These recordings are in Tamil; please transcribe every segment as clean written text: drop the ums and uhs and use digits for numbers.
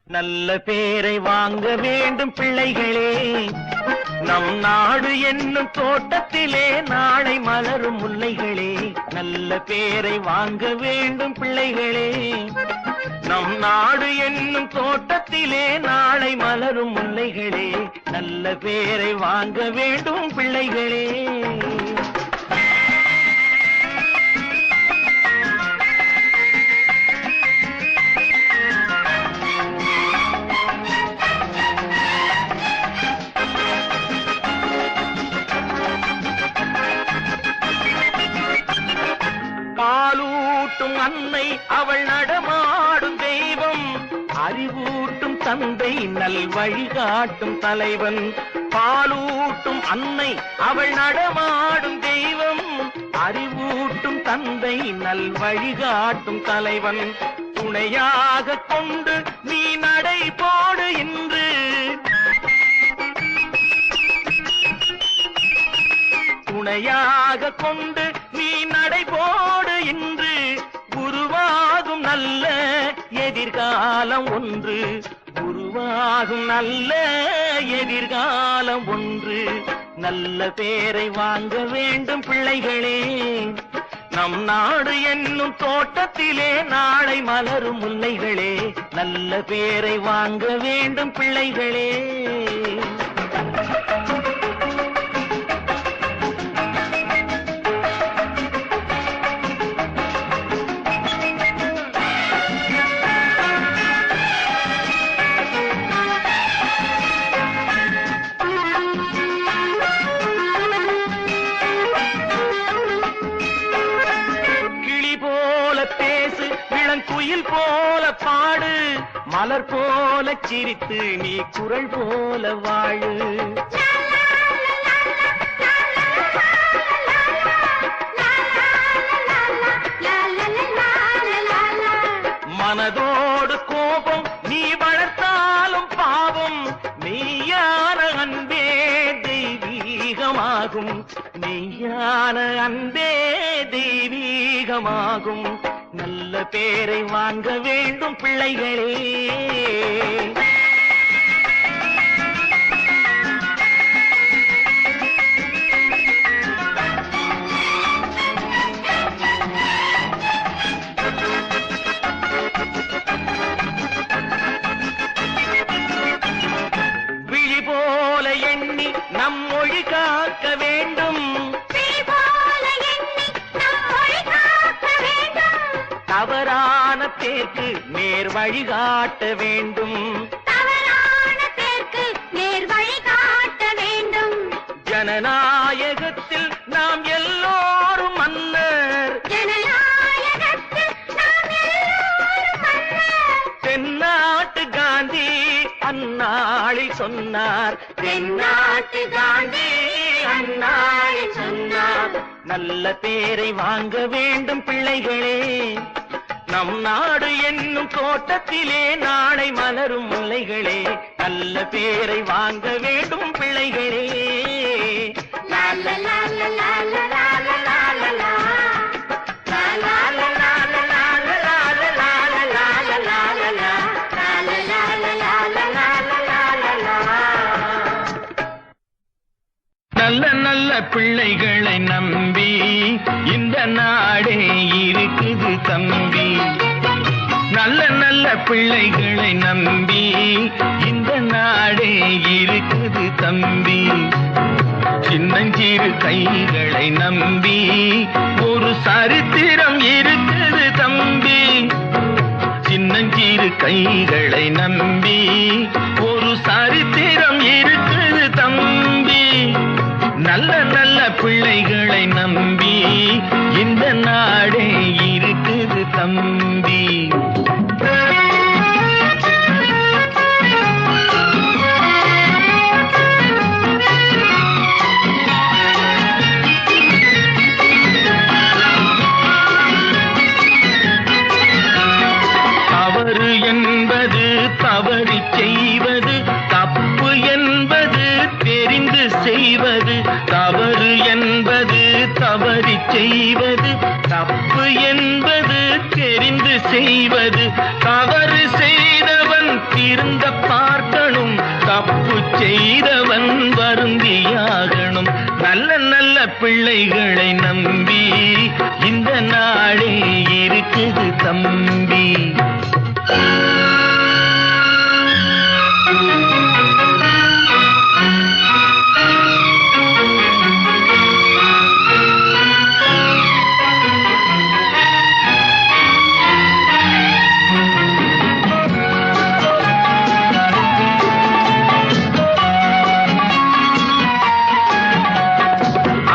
நல்ல பேரை வாங்க வேண்டும் பிள்ளைகளே, நம் நாடு என்னும் தோட்டத்திலே நாளை மலரும் முல்லைகளே. நல்ல பேரை வாங்க வேண்டும் பிள்ளைகளே, நம் நாடு என்னும் தோட்டத்திலே நாளை மலரும் முல்லைகளே. நல்ல பேரை வாங்க வேண்டும் பிள்ளைகளே. பாலூட்டும் அன்னை அவள் நடமாடும் தெய்வம், அறிவூட்டும் தந்தை நல் வழிகாட்டும் தலைவன். பாலூட்டும் அன்னை அவள் நடமாடும் தெய்வம், அறிவூட்டும் தந்தை நல் வழிகாட்டும் தலைவன். துணையாக கொண்டு நீ நடை போடு இன்று, துணையாக கொண்டு நீ நடைபோடு இன்று. உருவாகும் நல்ல எதிர்காலம் ஒன்று, உருவாகும் நல்ல எதிர்காலம் ஒன்று. நல்ல பேரை வாங்க வேண்டும் பிள்ளைகளே, நம் நாடு என்னும் தோட்டத்திலே நாளை மலரும் முல்லைகளே. நல்ல பேரை வாங்க வேண்டும் பிள்ளைகளே. குயில் போல பாடு, மலர் போல சிரித்து நீ குரல் போல வாழு. மனதோடு கோபம் நீ வளர்த்தாலும் பாவம், மெய்யான அன்பே தெய்வீகமாகும், மெய்யான அன்பே தெய்வீகமாகும். நல்ல பேரை வாங்க வேண்டும் பிள்ளைகளே. விழி போல எண்ணி நம் மொழி காக்க வேண்டும், தவறான பேருக்கு நேர் வழிகாட்ட வேண்டும், தவறான பேருக்கு நேர் வழிகாட்ட வேண்டும். ஜனநாயகத்தில் நாம் எல்லோரும் மன்னர், ஜனநாயகத்தில் நாம் எல்லோரும் மன்னர். தென்னாட்டு காந்தி அந்நாளில் சொன்னார், தென்னாட்டு காந்தி அந்நாளில் சொன்னார். நல்ல பேரை வாங்க வேண்டும் பிள்ளைகளே, நம் நாடு என்னும் தோட்டத்திலே நாளை மலரும் முல்லைகளே. நல்ல பேரை வாங்க வேண்டும் பிள்ளைகளே. லா லா லா லா லா லா லா லா லா லா லா. லா லா லா லா லா லா லா லா லா லா லா லா லா லா லா. லா லா லா லா லா லா லா லா லா லா. நல்ல நல்ல பிள்ளைகளை நம்பி இந்த நாடே இருக்குது தம்பி, நல்ல நல்ல பிள்ளைகளை நம்பி இந்த நாடே இருக்குது தம்பி. சின்னஞ்சிறு கைகளை நம்பி ஒரு சரித்திரம் இருக்குது தம்பி, சின்னஞ்சிறு கைகளை நம்பி ஒரு சரித்திரம் இருக்குது தம்பி. நல்ல நல்ல பிள்ளைகளை நம்பி இந்த நாடே இருக்குது தம்பி. தவறு என்பது தவறி செய்வது, தப்பு என்பது தெரிந்து செய்வது. தவறு என்பது தவறி செய்வது, தப்பு என்பது தெரிந்து செய்வது. தவறு செய்தவன் பிற பிள்ளைகளை நம்பி இந்த நாடே இருக்குது தம்பி.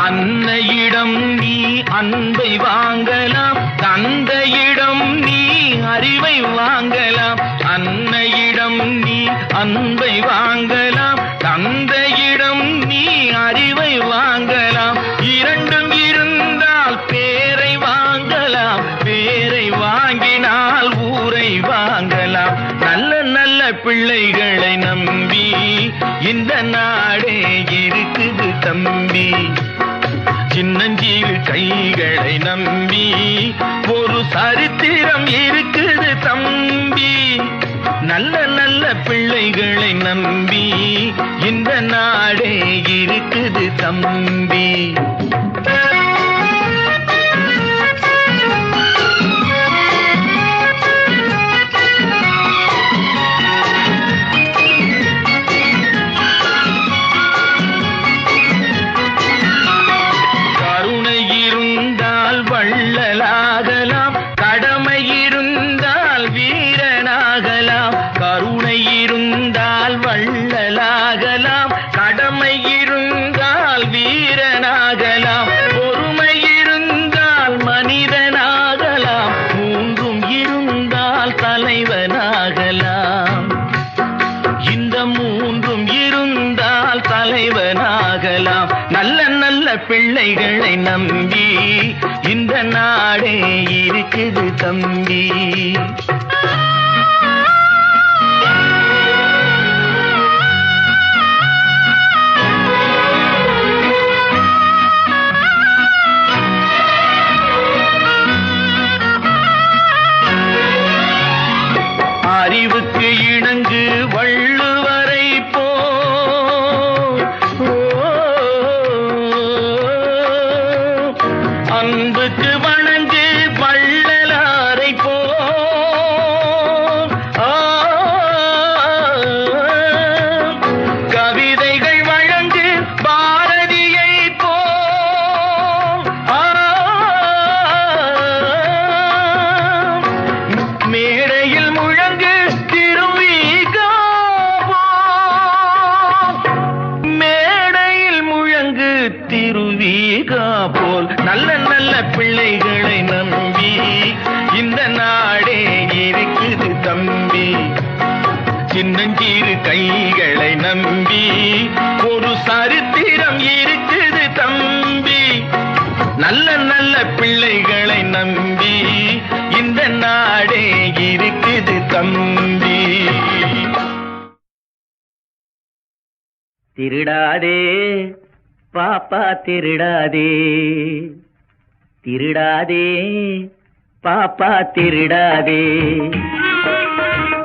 அன்னையிடம் நீ அன்பை வாங்கலாம், தந்தையிடம் நீ அறிவை வாங்கலாம். அன்னையிடம் நீ அன்பை வாங்கலாம், தந்தையிடம் நீ அறிவை வாங்கலாம். இரண்டும் இருந்தால் பேரை வாங்கலாம், பேரை வாங்கினால் ஊரை வாங்கலாம். நல்ல நல்ல பிள்ளைகளை நம்பி இந்த நாடே இருக்குது தம்பி. சின்னஞ்சிறு கைகளை நம்பி ஒரு சரித்திரம் இருக்குது தம்பி. நல்ல நல்ல பிள்ளைகளை நம்பி இந்த நாடே இருக்குது தம்பி. வள்ளலாகலாம், கடமை இருந்தால் வீரனாகலாம். கருணை இருந்தால் வள்ளலாகலாம், கடமை இருந்தால் வீரனாகலாம். பொறுமை இருந்தால் மனிதனாகலாம், மூன்றும் இருந்தால் தலைவனாகலாம். இந்த மூன்றும் இருந்தால் தலைவனாகலாம். நல்ல நல்ல பிள்ளைகளை நம்பி இந்த நாடே இருக்குது தம்பி. அறிவுக்கு இணங்கு வள்ளுவரை போ, அன்புக்கு வணங்கு வள்ளலாரை போ. கவிதைகள் வழங்கு பாரதியை போ. மேடையில் முழங்கு திருவிகா போ. மேடையில் முழங்கு திருவிகா போல் நல்ல நல்ல பிள்ளைகளை நம்பி இந்த நாடே இருக்குது தம்பி. சின்னஞ்சிறு கைகளை நம்பி ஒரு சரித்திரம் இருக்குது தம்பி. நல்ல நல்ல பிள்ளைகளை நம்பி இந்த நாடே இருக்குது தம்பி. திருடாதே பாப்பா திருடாதே, திருடாதே பாப்பா திருடாதே,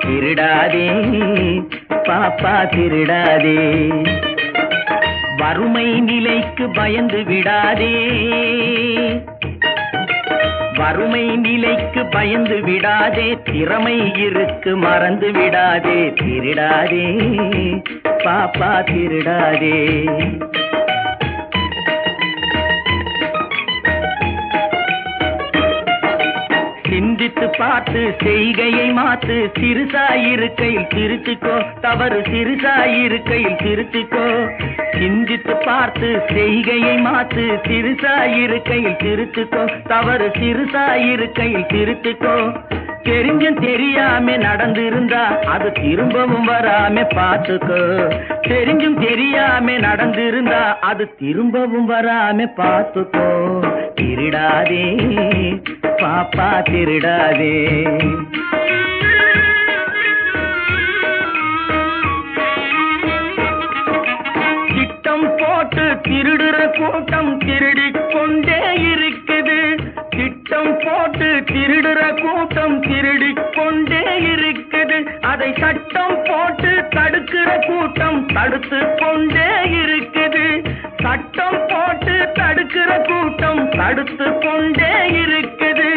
திருடாதே பாப்பா திருடாதே. வறுமை நிலைக்கு பயந்து விடாதே, வறுமை நிலைக்கு பயந்து விடாதே. திறமை இருக்கு மறந்து விடாதே, திருடாதே பாப்பா திருடாதே. சிந்தித்து பார்த்து செய்கையை மாத்து, சிறுசாயிருக்கையில் திருத்திக்கோ, தவறு சிறுசாயிருக்கையில் திருத்திக்கோ. சிந்தித்து பார்த்து செய்கையை மாத்து, சிறுசாயிருக்கையில் திருத்திக்கோ, தவறு சிறுசாயிருக்கையில் திருத்திக்கோ. தெரிஞ்சும் தெரியாம நடந்திருந்தா அது திரும்பவும் வராம பார்த்துக்கோ. தெரிஞ்சும் தெரியாம நடந்திருந்தா அது திரும்பவும் வராம பார்த்துக்கோ. திருடாதே பாப்பா திருடாதே. திட்டம் போட்டு திருடுற கூட்டம் திருடிக் கொண்டே இருக்குது. திட்டம் போட்டு திருடுற கூட்டம் திருடிக் கொண்டே இருக்குது. அதை சட்டம் போட்டு தடுக்கிற கூட்டம் தடுத்து கொண்டே இருக்குது. சட்டம் போட்டு தடுக்கிற தடுத்து கொண்டே இருக்குது.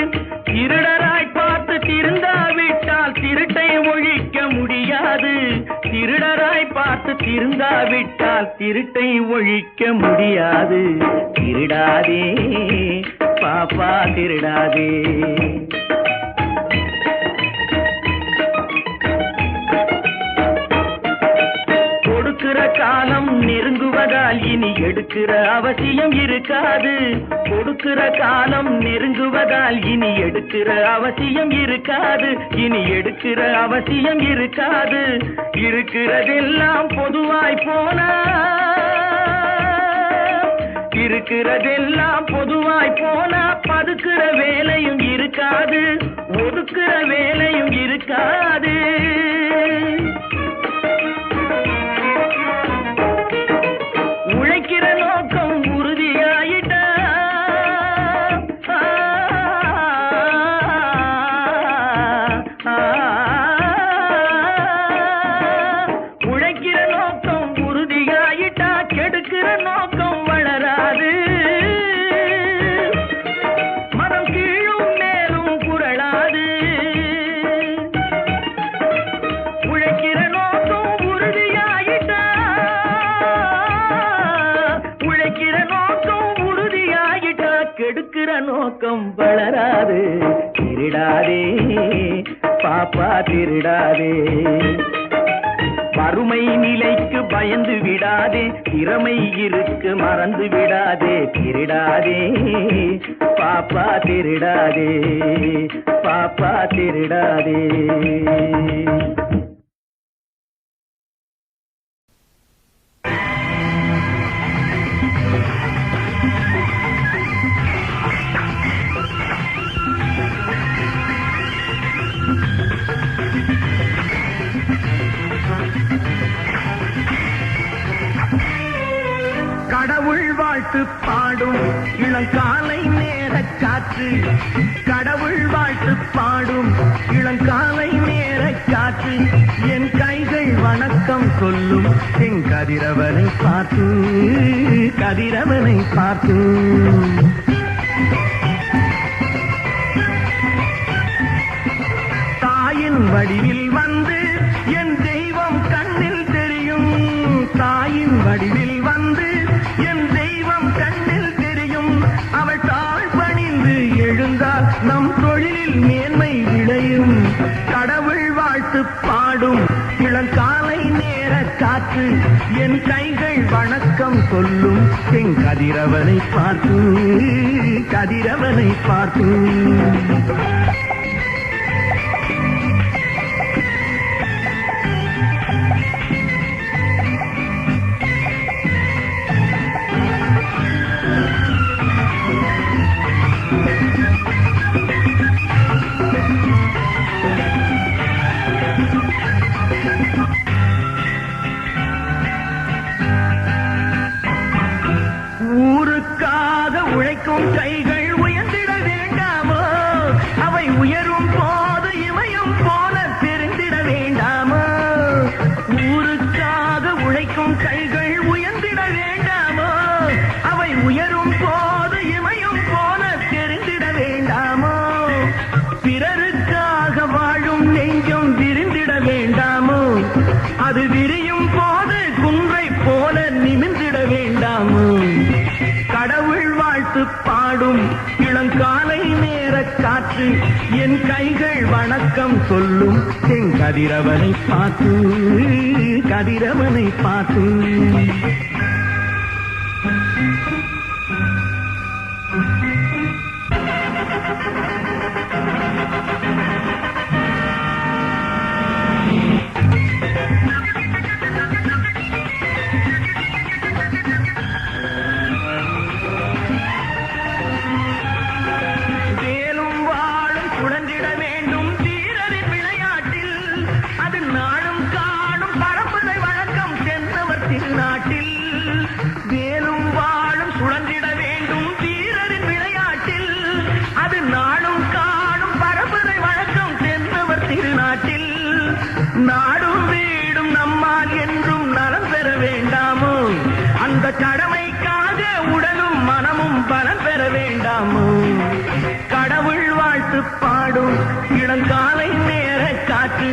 திருடராய் பார்த்து திருந்தாவிட்டால் திருட்டை ஒழிக்க முடியாது. திருடராய் பார்த்து திருந்தாவிட்டால் திருட்டை ஒழிக்க முடியாது. திருடாதே பாப்பா திருடாதே. கொடுக்கிற காலம் நெருங்குவதால் இனி எடுக்கிற அவசியம் இருக்காது. கொடுக்கிற காலம் நெருங்குவதால் இனி எடுக்கிற அவசியம் இருக்காது. இனி எடுக்கிற அவசியம் இருக்காது. இருக்கிறதெல்லாம் பொதுவாய் போனா, இருக்கிறதெல்லாம் பொதுவாய் போனா பதுக்கிற வேலையும் இருக்காது. ஒதுக்குற வேலையும் இருக்காது. உழைக்கிற நோக்கம் உறுதியாயிட்டா உழைக்கிற நோக்கம் உறுதியாயிட்டா கெடுக்கிற நோக்கம் வளராது. மனம் கீழும் மேலும் புரளாது. உழைக்கிற நோக்கம் உறுதியாயிட்டா உழைக்கிற நோக்கம் உறுதியாயிட்டா கெடுக்கிற நோக்கம் வளராது. திருடாதே பாப்பா திருடாதே. வறுமை நிலைக்கு பயந்து விடாதே. திறமை இருக்கு மறந்து விடாதே. திருடாதே பாப்பா திருடாதே. பாப்பா திருடாதே. கடவுள் வாழ்த்து பாடும் இளங்காலை நேரக் காற்று. கடவுள் வாழ்த்து பாடும் இளங்காலை நேரக் காற்று. என் கைகள் வணக்கம் சொல்லும் என் கதிரவனை பார்த்து. கதிரவனை பார்த்து. தாயின் வடிவில் வந்து என் தெய்வம் கண்ணில் தெரியும். தாயின் வடிவில் வந்து என் தெய்வம் கண்ணில் தெரியும். அவள் தாழ் பணிந்து எழுந்தால் நம் தொழிலில் மேன்மை விளையும். கடவுள் வாழ்த்து பாடும் இளங்காலை நேர காற்று. என் கைகள் வணக்கம் சொல்லும் என் கதிரவனை பார்த்து. கதிரவனை பார்த்து. ஊருக்காக உழைக்கும் கைகள் உயர்ந்திட வேண்டாமோ? அவை உயரும் போது இமயம் போல தெரிந்திட வேண்டாமோ? ஊருக்காக உழைக்கும் கைகள் உயர்ந்திட வேண்டாமோ? அவை உயரும் போது இமயம் போல தெரிந்திட வேண்டாமோ? பிறருக்காக வாழும் நெஞ்சம் விரிந்திட வேண்டாமோ? அது விரியும் போது குன்றை போல நிமிர்ந்திட வேண்டாமோ? கடவுள் வாழ்த்து பாடும் இளங்காலை நேர காற்று. என் கைகள் வணக்கம் சொல்லும் என் கதிரவனை பார்த்து. கதிரவனை பார்த்து. நாடும் வீடும் நம்மால் என்றும் நலம் பெற வேண்டாமோ? அந்த கடமைக்காக உடலும் மனமும் பலன் பெற வேண்டாமோ கடவுள் வாழ்த்து பாடும் இளங்காலை நேர காற்று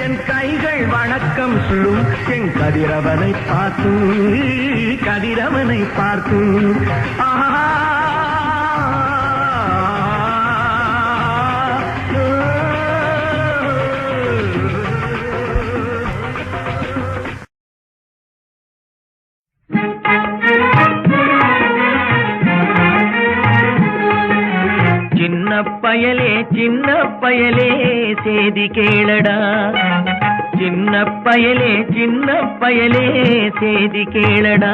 என் கைகள் வணக்கம் சொல்லும் என் கதிரவனை பார்த்து ஆஹா சின்ன பயலே சேதி கேளடா சின்ன பயலே சேதி கேளடா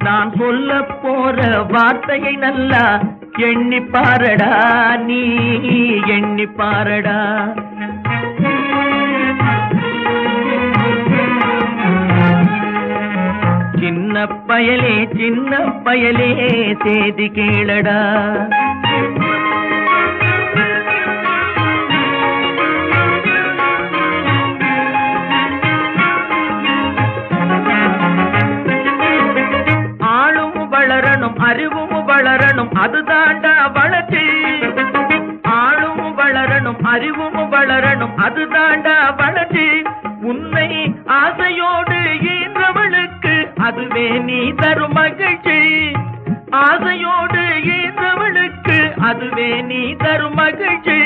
நான் சொல்ல போற வார்த்தையை நல்லா எண்ணி பாரடா நீ எண்ணி பாரடா சின்ன பயலே சேதி கேளடா அறிவும் வளரணும் அதுதாண்டா வளர்ச்சி ஆளும் வளரணும் அறிவும் வளரணும் அதுதாண்டா வளர்ச்சி உன்னை ஆசையோடு ஈன்றவளுக்கு அதுவே நீ தரும் மகிழ்ச்சி ஆசையோடு ஈன்றவளுக்கு அதுவே நீ தரும் மகிழ்ச்சி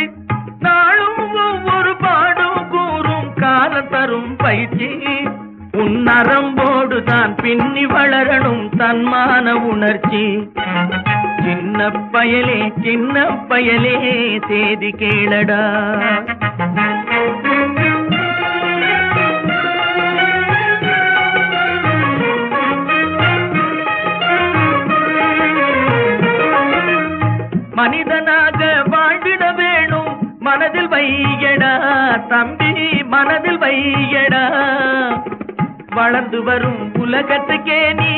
நாளும் ஒவ்வொரு பாடும் கூறும் காலம் தரும் பயிற்சி உன் நரம்போடு தான் பின்னி வளரணும் தன்மான உணர்ச்சி சின்ன பயலே சேதி கேளடா மனிதனாக வாழ்ந்திட வேணும் மனதில் வையடா தம்பி மனதில் வையடா வளர்ந்து வரும் உலகத்துக்கே நீ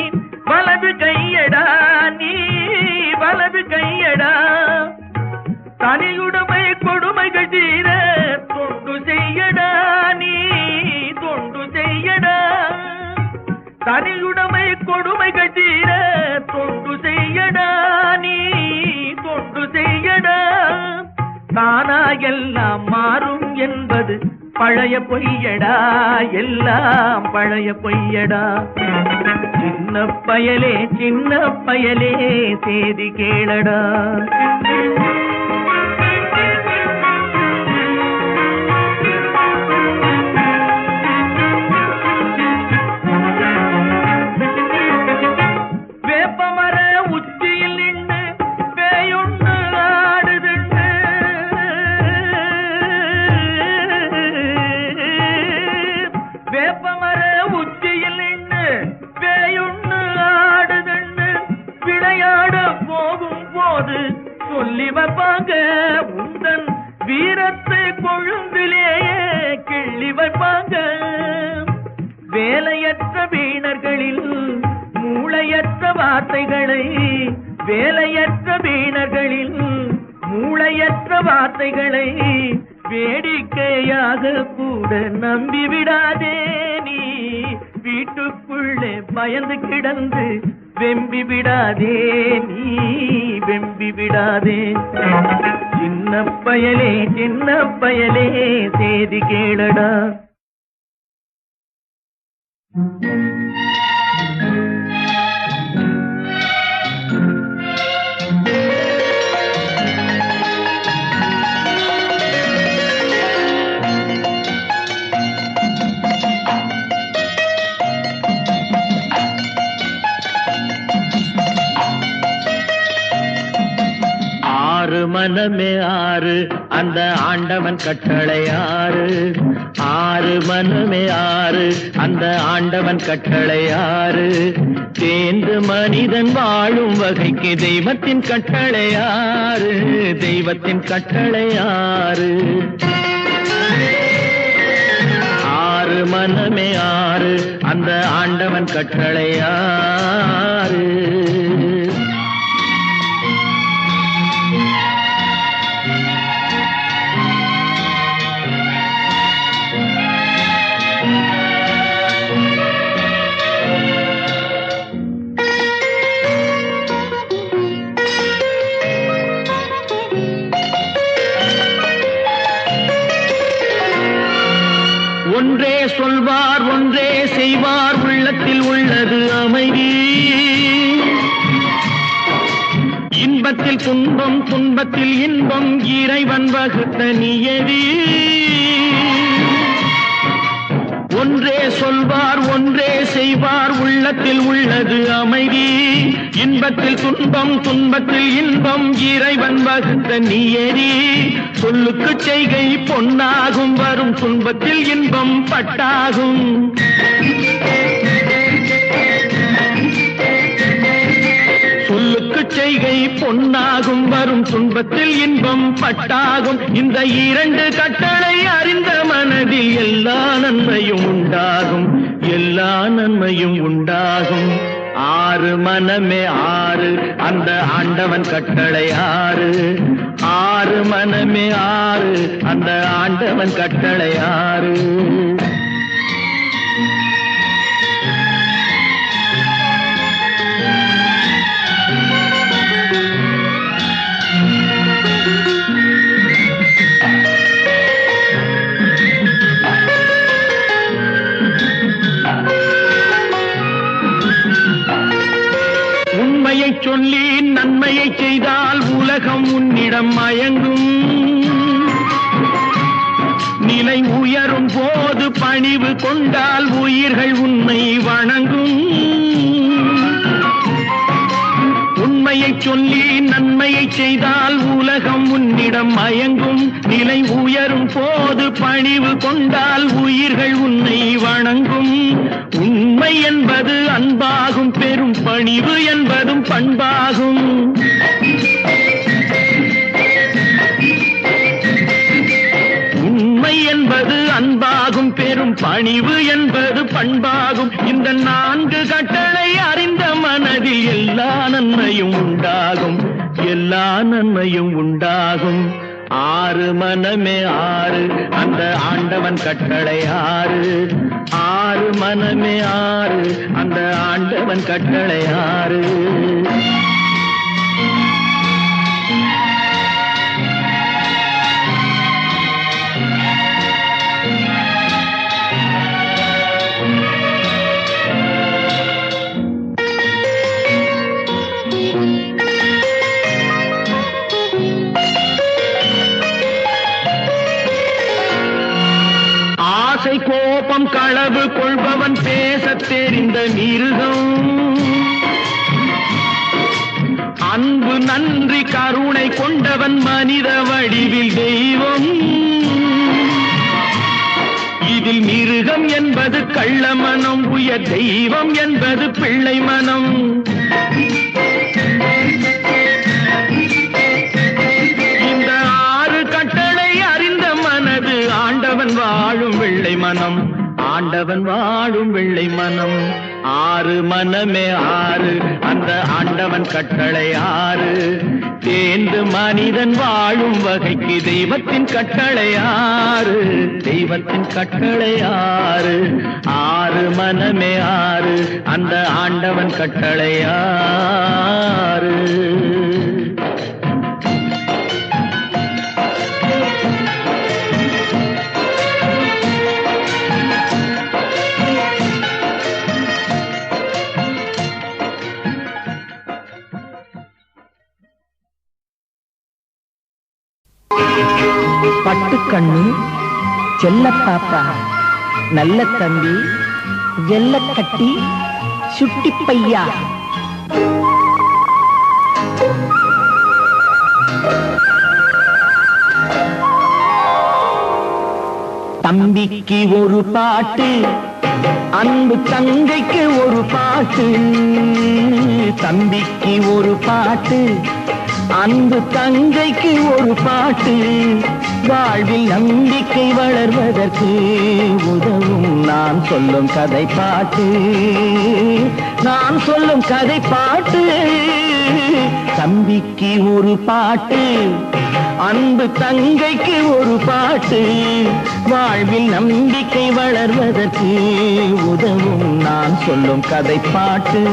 வலது கையடா நீ வலது கையடா தனியுடைமை கொடுமைகள் தீர தொண்டு செய்யடா நீ தொண்டு செய்யடா தனியுடைமை கொடுமைகள் தீர தொண்டு செய்யடா நீ தொண்டு செய்யடா தானா எல்லாம் மாறும் என்பது பழைய பொய்யடா எல்லாம் பழைய பொய்யடா சின்ன பயலே சேதி கேளடா வேப்பமர உச்சியில் நின்று பேயொன்று ஆடுதுண்டு வேப்பமர உச்சியில் நின்று பேயொன்று ஆடுதுண்டு விளையாட போகும் போது சொல்லி வைப்பாங்க உந்தன் வீரத்தை கொழுந்திலேயே கிள்ளி வைப்பாங்க வேலையற்ற வீணர்களில் மூளையற்ற வார்த்தைகளை வேலையற்ற வீணர்களில் மூளையற்ற வார்த்தைகளை வேடிக்கையாக கூட நம்பிவிடாதே நீ வீட்டுக்குள்ளே பயந்து கிடந்து வெம்பி விடாதே நீ வெம்பி விடாதே சின்ன பயலே சேதி கேளடா மனமே ஆறு அந்த ஆண்டவன் கட்டளை ஆறு மனமே ஆறு அந்த ஆண்டவன் கட்டளை தேர்ந்து மனிதன் வாழும் வகைக்கு தெய்வத்தின் கட்டளை தெய்வத்தின் கட்டளை ஆறு மனமே ஆறு அந்த ஆண்டவன் கட்டளை ஒன்றே சொல்வார் ஒன்றே செய்வார் உள்ளத்தில் உள்ளது அமைதி இன்பத்தில் துன்பம் துன்பத்தில் இன்பம் இறைவன் வகுத்த நியதி ஒன்றே சொல்வார் ஒன்றே செய்வார் உள்ளத்தில் உள்ளது அமைதி இன்பத்தில் துன்பம் துன்பத்தில் இன்பம் இறைவன் வகுத்த நியதி சொல்லுக்கு செய்கை பொன்னாகும் வரும் துன்பத்தில் இன்பம் பட்டாகும் சொல்லுக்கு செய்கை பொன்னாகும் வரும் துன்பத்தில் இன்பம் பட்டாகும் இந்த இரண்டு கட்டளை அறிந்த மனதில் எல்லா நன்மையும் உண்டாகும் எல்லா நன்மையும் உண்டாகும் ஆறு மனமே ஆறு அந்த ஆண்டவன் கட்டளை ஆறு ஆறு மனமே ஆறு அந்த ஆண்டவன் கட்டளை ஆறு உண்மையை சொல்லி நன்மையை செய்தால் உலகம் உன்னிடம் மயங்கும் நிலை உயரும் போது பணிவு கொண்டால் உயிர்கள் உன்னை வணங்கும் உண்மையை சொல்லி நன்மையை செய்தால் உலகம் உன்னிடம் மயங்கும் நிலை உயரும் போது பணிவு கொண்டால் உயிர்கள் உன்னை வணங்கும் உண்மை என்பது அன்பாகும் பெரும் பணிவு என்பதும் பண்பாகும் உண்மை என்பது அன்பாகும் பெரும் பணிவு என்பது பண்பாகும் இந்த நான்கு கட்டளை அறிந்த மனதில் எல்லா நன்மையும் உண்டாகும் எல்லா நன்மையும் உண்டாகும் ஆறு மனமே ஆறு அந்த ஆண்டவன் கட்டளை ஆறு ஆறு மனமே ஆறு அந்த ஆண்டவன் கட்டளை ஆறு ஆசை கோபம் களவு கொள்பவன் பேசத் தெரிந்த மிருகம் அன்பு நன்றி கருணை கொண்டவன் மனித வடிவில் தெய்வம் இதில் மிருகம் என்பது கள்ள மனம் உயர் தெய்வம் என்பது பிள்ளை மனம் இந்த ஆறு கட்டளை அறிந்த மனது ஆண்டவன் வாழும் வெள்ளை மனம் ஆண்டவன் வாழும் வெள்ளை மனம் ஆறு மனமே ஆறு அந்த ஆண்டவன் கட்டளை ஆறு தேர்ந்து மனிதன் வாழும் வகைக்கு தெய்வத்தின் கட்டளை ஆறு தெய்வத்தின் கட்டளை ஆறு ஆறு மனமே ஆறு அந்த ஆண்டவன் கட்டளை ஆறு பட்டுக்கண்ணு செல்ல பாப்பா நல்ல தம்பி வெள்ளக்கட்டி சுட்டி பையா தம்பிக்கு ஒரு பாட்டு அன்பு தங்கைக்கு ஒரு பாட்டு தம்பிக்கு ஒரு பாட்டு அன்பு தங்கைக்கு ஒரு பாட்டு வாழ்வில் நம்பிக்கை வளர்வதற்கு உதவும் நான் சொல்லும் கதை பாட்டு நான் சொல்லும் கதை பாட்டு தம்பிக்கு ஒரு பாட்டு அன்பு தங்கைக்கு ஒரு பாட்டு வாழ்வில் நம்பிக்கை வளர்வதற்கு உதவும் நான் சொல்லும் கதை பாட்டு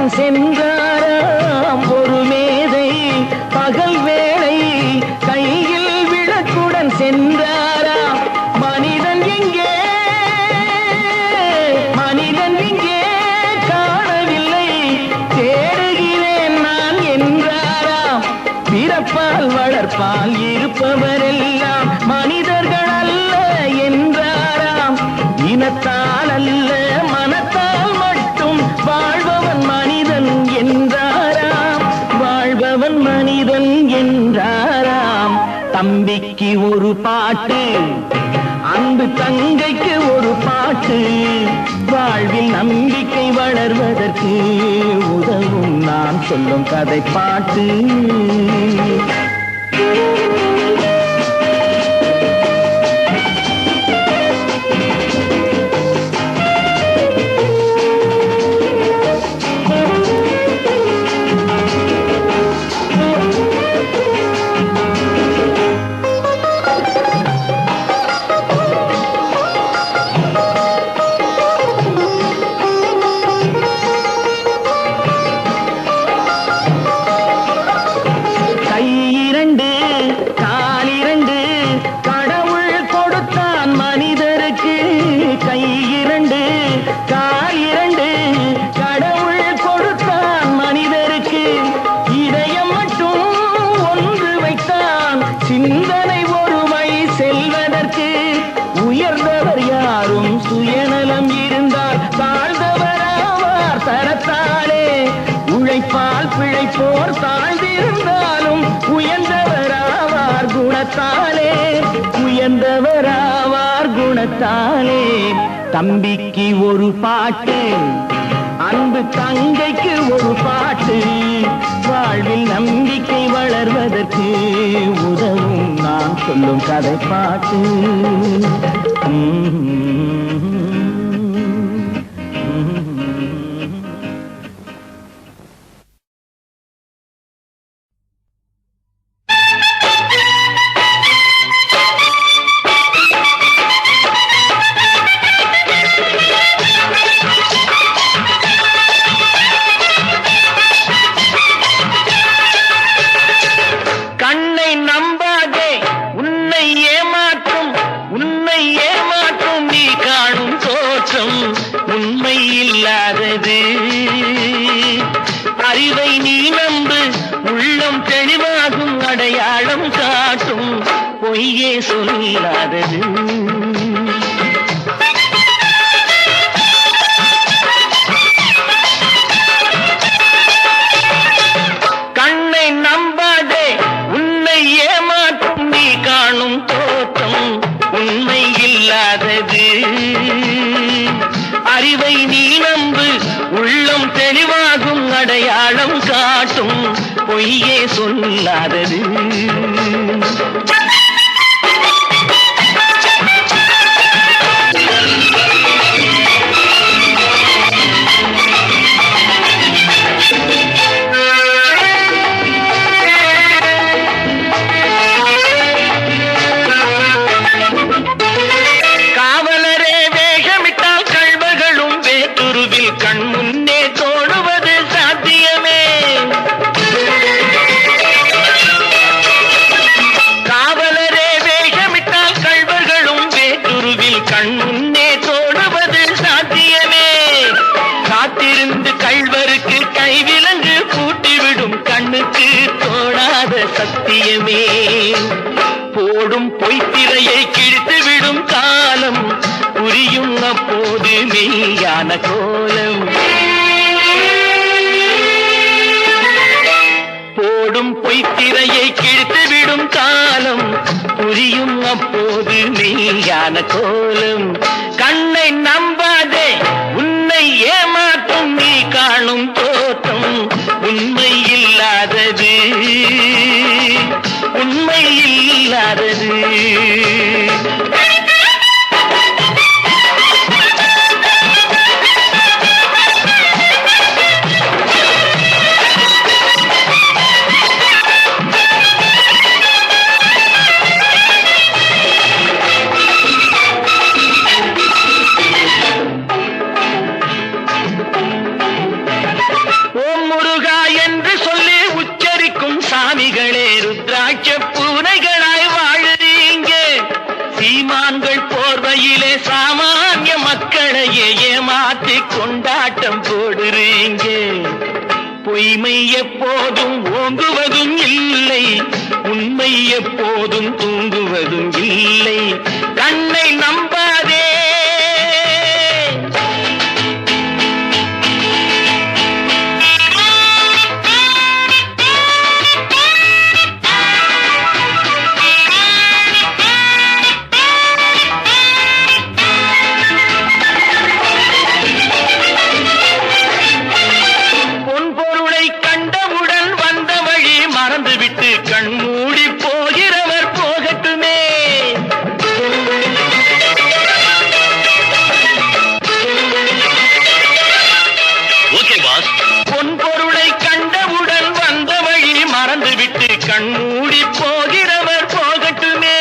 விளக்குடன் சென்றாராம் ஒரு மேதை பகல் வேளை கையில் விளக்குடன் சென்றாராம் மனிதன் எங்கே காணவில்லை தேடுகிறேன் நான் என்றாராம் பிறப்பால் வளர்ப்பால் இருப்பவரெல்லாம் மனிதர்கள் அல்ல என்றாராம் இனத்தால் அல்ல மனத்தால் மட்டும் வாழ்பவன் மனிதன் என்றாராம் வாழ்பவன் மனிதன் என்றாராம் தம்பிக்கு ஒரு பாட்டு அன்பு தங்கைக்கு ஒரு பாட்டு வாழ்வில் நம்பிக்கை வளர்வதற்கு உதவும் நான் சொல்லும் கதை பாட்டு சிந்தனை ஒருமை செல்வதற்கு உயர்ந்தவர் யாரும் சுயநலம் இருந்தால் தாழ்ந்தவராவார் தரத்தாலே உழைப்பால் பிழைப்போர் தாழ்ந்திருந்தாலும் உயர்ந்தவராவார் குணத்தாலே தம்பிக்கு ஒரு பாட்டு அன்பு தங்கைக்கு ஒரு பாட்டு வாழ்வில் நம்பிக்கை வளர்வதற்கு உதவும் நான் சொல்லும் கதை பாட்டு அறிவை நீ நம்பு உள்ளம் தெளிவாகும் அடையாளம் காட்டும் பொய்யே சொல்லாதது கண்ணை நம்பாதே உன்னை ஏமாற்றும் நீ காணும் தோற்றம் உண்மை இல்லாதது அறிவை நீ நம்பு உள்ளம் தெளிவாகும் அடையாளம் காட்டும் பொய்யே சொல்லாதது கண் முன்னே தோடுவது சாத்தியமே காவலரே வேஷமிட்டால் கள்வர்களும் வேற்றுருவில் கண் முன்னே தோடுவது சாத்தியமே காத்திருந்து கள்வருக்கு கைவிலங்கு பூட்டிவிடும் கண்ணுக்கு தோடாத சத்தியமே போடும் பொய்த்திரையை கிழித்துவிடும் காலம் புரியும் அப்போது மெய்யான கோலம் போடும் பொய்த்திரையை கிழித்துவிடும் காலம் புரியும் அப்போது மெய்யான கோலம் கண்ணை நம்பாதே உன்னை ஏமாற்றும் நீ காணும் தோற்றம் உண்மை இல்லாதது உண்மை இல்லாதது பொய்மை எப்போதும் ஓங்குவதும் இல்லை, உண்மை எப்போதும் தூங்குவதும் இல்லை. கண்ணை நம்பாதே. கண்மூடி போகிறவர் போகட்டுமே. Okay boss. பொன் பொருளை கண்டவுடன் வந்த வழி மறந்துவிட்டு கண்மூடி போகிறவர் போகட்டுமே.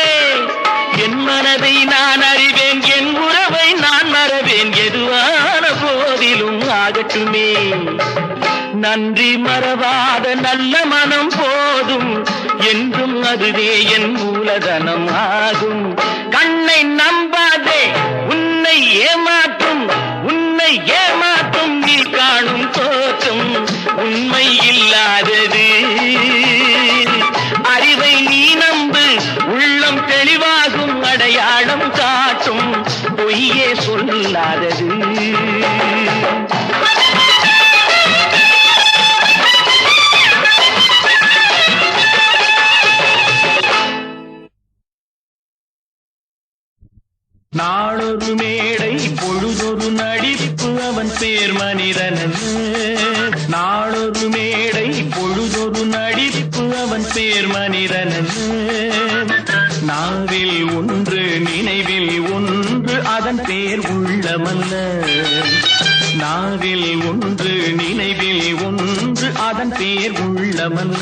என் மனதை நான் அறிவேன், என் உறவை நான் மறவேன், எதுவான போதிலும் ஆகட்டுமே. நன்றி மறவாத நல்ல மனம் போதும், என்றும் அதுவே என் மூலதனம் ஆகும். கண்ணை நம்பாதே, உன்னை ஏமாற்றும், உன்னை ஏமாற்றும் நீ காணும் தோற்றம் உண்மை இல்லாதது. அறிவை நீ நம்பு, உள்ளம் தெளிவாகும், அடையாளம் காட்டும் பொய்யே சொல்லாதது. நாளொரு மேடை பொழுதொரு நடிப்பு அவன் பேர் மனிதனல்ல. நாளொரு மேடை பொழுதொரு நடிப்பு அவன் பேர் மனிதனல்ல. நாவில் ஒன்று நினைவில் ஒன்று அதன் பேர் உள்ளமல்ல. நாவில் ஒன்று நினைவில் ஒன்று அதன் பேர் உள்ளமல்ல.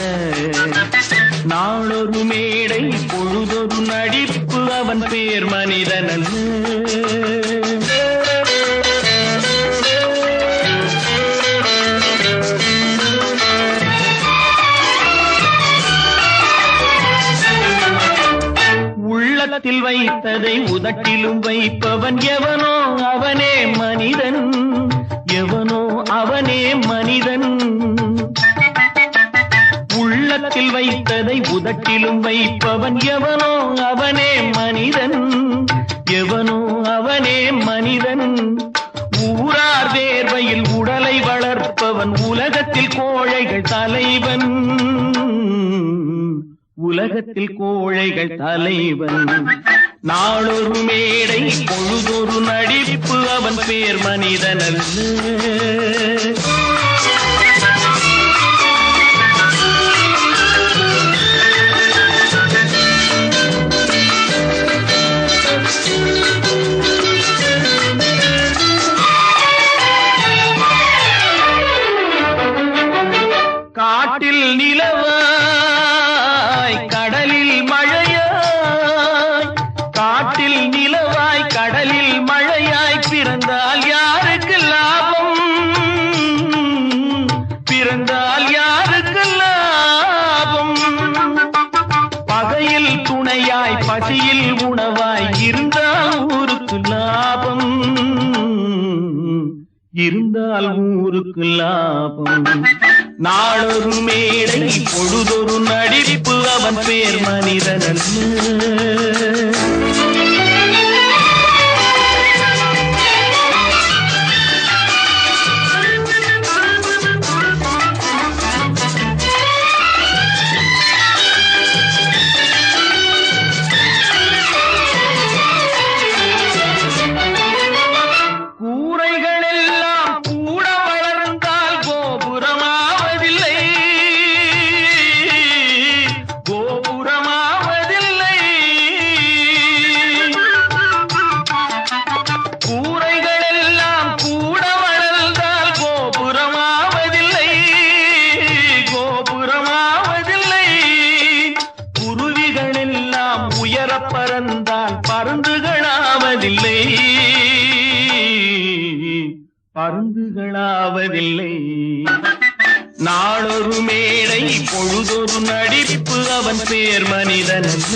நாளொரு மேடை பொழுதொரு நடிப்பு அவன் பேர் மனிதனல்ல. உள்ளத்தில் வைத்ததை உதட்டிலும் வைப்பவன் எவனோ அவனே மனிதன், எவனோ அவனே மனிதன். உள்ளத்தில் வைத்ததை உதட்டிலும் வைப்பவன் எவனோ அவனே மனிதன், எவனோ அவனே மனிதன். ஊரார் வேர்வையில் உடலை வளர்ப்பவன் உலகத்தில் கோழைகள் தலைவன், உலகத்தில் கோழைகள் தலைவன். நாளொரு மேடை பொழுதொரு நடிப்பு அவன் பேர் மனிதனல்ல. காட்டில் நிலவாய் கடலில் மழையாய், காட்டில் நிலவாய் கடலில் மழையாய் பிறந்தால் யாருக்கு லாபம், பிறந்தால் யாருக்கு லாபம். பகையில் துணையாய் பசியில் உணவாய் இருந்தால் ஊருக்கு லாபம், இருந்தால் ஊருக்கு லாபம். நாளொரு மேடை பொழுதொரு நடிப்பு அவன் பேர் மனிதனல்ல. பறந்தால் பருந்துகளாவதில்லை, பருந்துகளாவதில்லை. நாளொரு மேடை பொழுதொரு நடிப்பு அவன் பேர் மனிதனல்ல.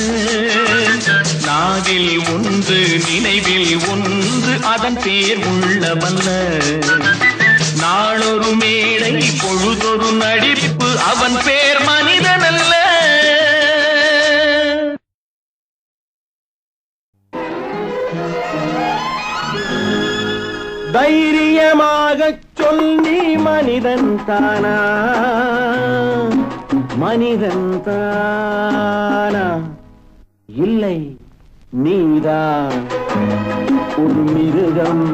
நாவில் ஒன்று நினைவில் ஒன்று அதன் பேர் உள்ளமல்ல. நாளொரு மேடை பொழுதொரு நடிப்பு அவன் பேர் மனிதன் அல்ல. தைரியமாகச் சொல் நீ மனிதன் தானா, மனிதன் தானா? இல்லை, நீதான் ஒரு மிருகம்.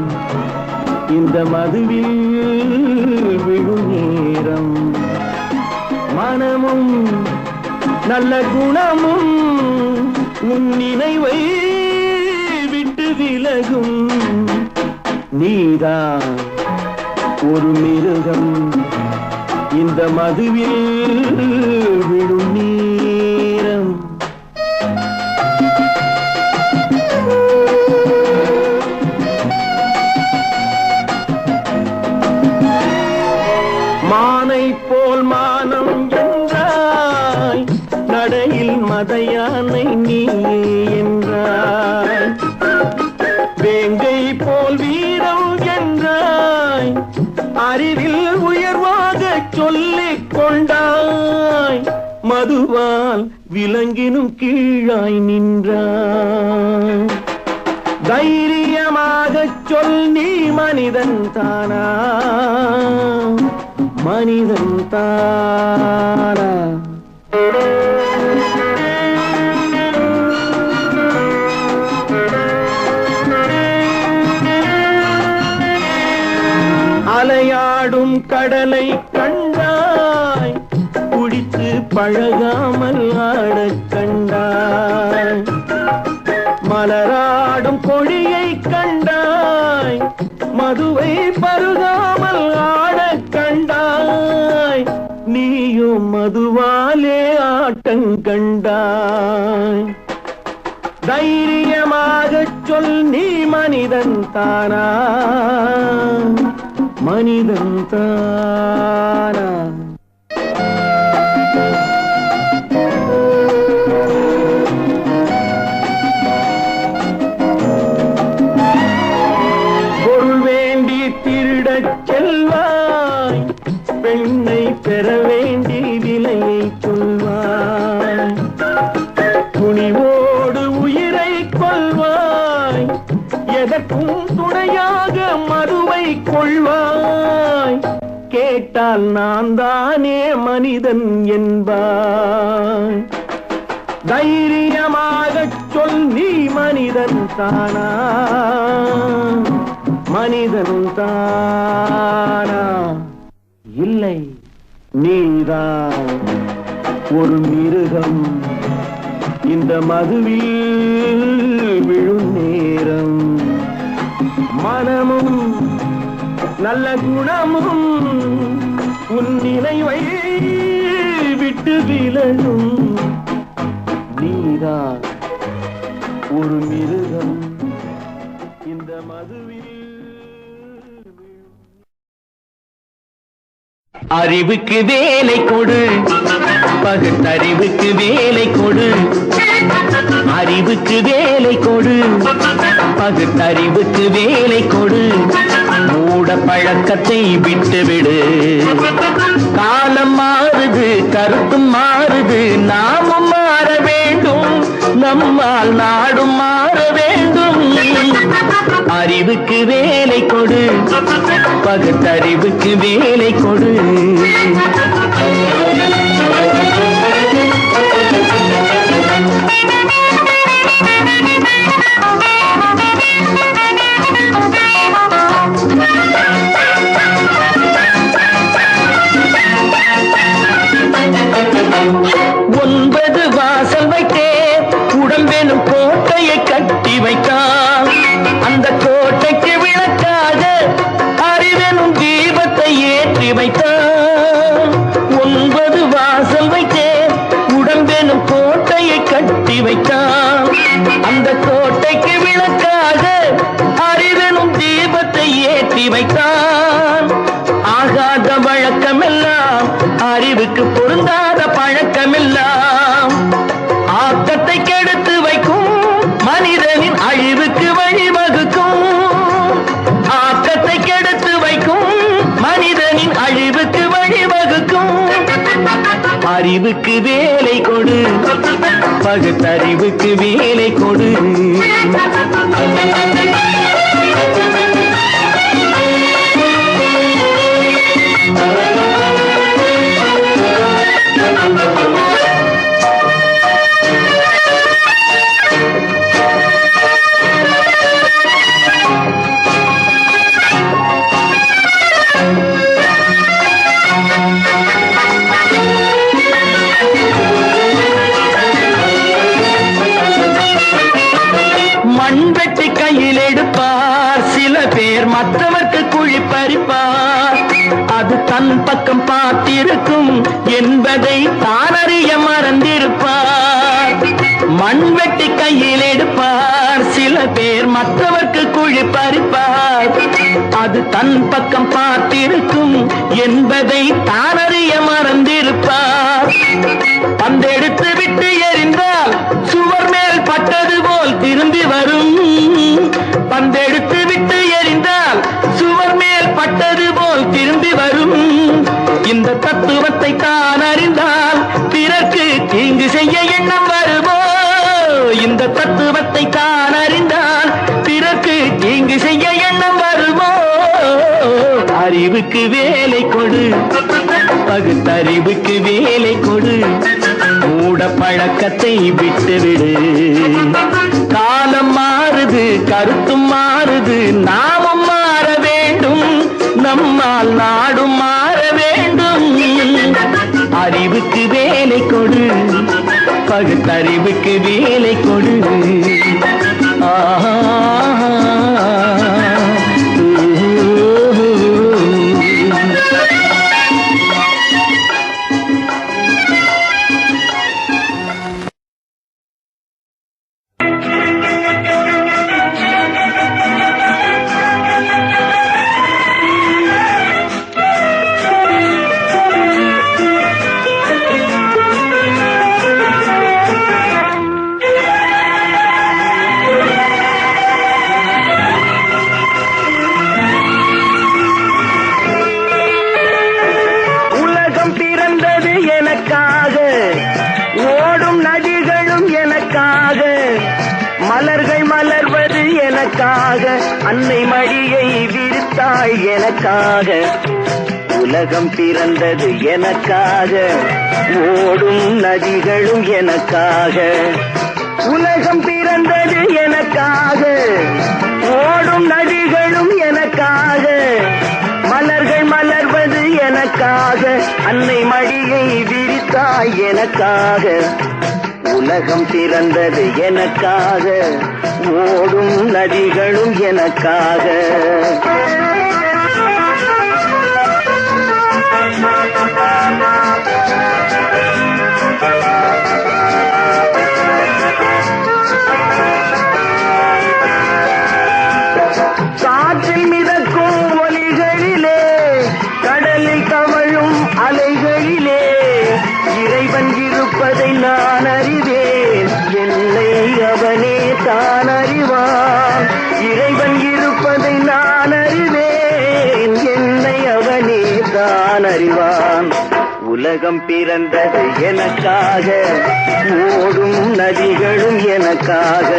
இந்த மதுவில் விழும் நேரம் மனமும் நல்ல குணமும் உன் நினைவை விட்டு விலகும். நீதான் ஒரு மிருகம். இந்த மதுவில் விழும் நேரம். மானை போல் மானம் என்றாய், நடையில் மதையானை நீ என்றாய். வேங்கை போல் வீரம் என்றாய், அறிவில் உயர்வாக சொல்லிக் கொண்டாய். மதுவால் விலங்கினும் கீழாய் நின்றாய். தைரியமாகச் சொல் நீ மனிதன் தானா, மனிதன் தானா? அலையாடும் கடலை கண்டாய், குடித்து பழகாமல் ஆடக் கண்டாய். மலராடும் கொடியை கண்டாய், மதுவை பருகாமல் ஆடக் கண்டாய். நீயும் மதுவாலே ஆட்டங்கண்டாய். தைரியமாகச் சொல் நீ மனிதன் தானா, மனிதன் தானா? பொருள் வேண்டி திருடச் செல்வாய், பெண்ணை பெற வேண்டி விலையை சொல்வாய். துணிவோடு உயிரை கொள்வாய், எதற்கும் துணையாக மதுவை கொள்வாய். கேட்டால் நான் தானே மனிதன் என்பாய். தைரியமாகச் சொல் நீ மனிதன் தானா, மனிதன் தானா? இல்லை, நீதான் ஒரு மிருகம். இந்த மதுவில் விழும் நேரம் மனமும் நல்ல குணமும் உன் நினைவை விட்டு விலகும். நீதான் ஒரு மிருகம். இந்த மதுவில் அறிவுக்கு வேலை கொடு, பகுத்தறிவுக்கு வேலை கொடு. அறிவுக்கு வேலை கொடு, பகுத்தறிவுக்கு வேலை கொடு. மூட பழக்கத்தை விட்டுவிடு. காலம் மாறுது, கருத்தும் மாறுது, நாமும் மாற வேண்டும். நம்மால் நாடும் மாற வேண்டும். அறிவுக்கு வேலை கொடு, பகுத்தறிவுக்கு வேலை கொடு. ஒன்பது வாசல் வைத்தே உடம்பெனும் கோட்டையை கட்டி வைத்தான். அந்த கோட்டைக்கு விளக்காக அறிவெனும் தீபத்தை ஏற்றி வைத்தான். ஒன்பது வாசல் வைத்தே உடம்பெனும் கோட்டையை கட்டி வைத்தான். அந்த கோட்டைக்கு விளக்காக அறிவெனும் தீபத்தை ஏற்றி வைத்தான். ஆகாத வழக்கமெல்லாம், அறிவுக்கு பொருந்தாத பழக்கமெல்லாம் ஆக்கத்தை கெடுத்து வைக்கும், மனிதனின் அழிவுக்கு வழிவகுக்கும். ஆக்கத்தை கெடுத்து வைக்கும், மனித அறிவுக்கு வேலை கொடு, பகுத்தறிவுக்கு வேலை கொடு. மண்வெட்டி கையில் எடுப்பார் சில பேர், மற்றவர்க்கு குழி பறிப்பார். அது தன் பக்கம் பார்த்திருக்கும் என்பதை தானறிய மறந்திருப்பார். மண்வெட்டி கையில் எடுப்பார் சில பேர், மற்றவர்க்கு குழி பறிப்பார். அது தன் பக்கம் பார்த்திருக்கும் என்பதை தானறிய மறந்திருப்பார். பந்தெடுத்து விட்டு எறிந்தால் சுவர் மேல் பட்டது போல் திரும்பி வரும். பந்தெடுத்து விட்டு எறிந்தால் சுவர் மேல் பட்டது போல் திரும்பி வரும். இந்த தத்துவத்தை தான் அறிந்தால் பிறர்க்கு தீங்கு செய்ய எண்ணம் வருமோ? இந்த தத்துவத்தை தான் அறிந்தால் பிறர்க்கு தீங்கு செய்ய எண்ணம் வருமோ? அறிவுக்கு வேலை கொடு, பகுத்தறிவுக்கு வேலை கொடு. மூட பழக்கத்தை விட்டுவிடு. காலம் மாறுது, கருத்தும் மாறுது, நாமும் மாற வேண்டும். நம்மால் நாடும் மாற வேண்டும். அறிவுக்கு வேலை கொடு, பகுத்தறிவுக்கு வேலை கொடு. மலர்கள் மலர்வது எனக்காக, அன்னை மடியை விரித்தாள் எனக்காக. உலகம் பிறந்தது எனக்காக, ஓடும் நதிகளும் எனக்காக. உலகம் பிறந்தது எனக்காக, ஓடும் நதிகளும் எனக்காக. மலர்கள் மலர்வது எனக்காக, அன்னை மடியை விரித்தாள் எனக்காக. உலகம் பிறந்தது எனக்காக, ஓடும் நதிகளும் எனக்காக. காற்றில் மிதக்கும் ஒலிகளிலே, கடலில் தவழும் அலைகளிலே, இறைவன் இருப்பதை நான் அறிவேன். என்னை அவனே தான் அறிவான். இறைவன் இருப்பதை நான் அறிவேன். என்னை அவனே தான் அறிவான். உலகம் பிறந்தது எனக்காக, ஓடும் நதிகளும் எனக்காக.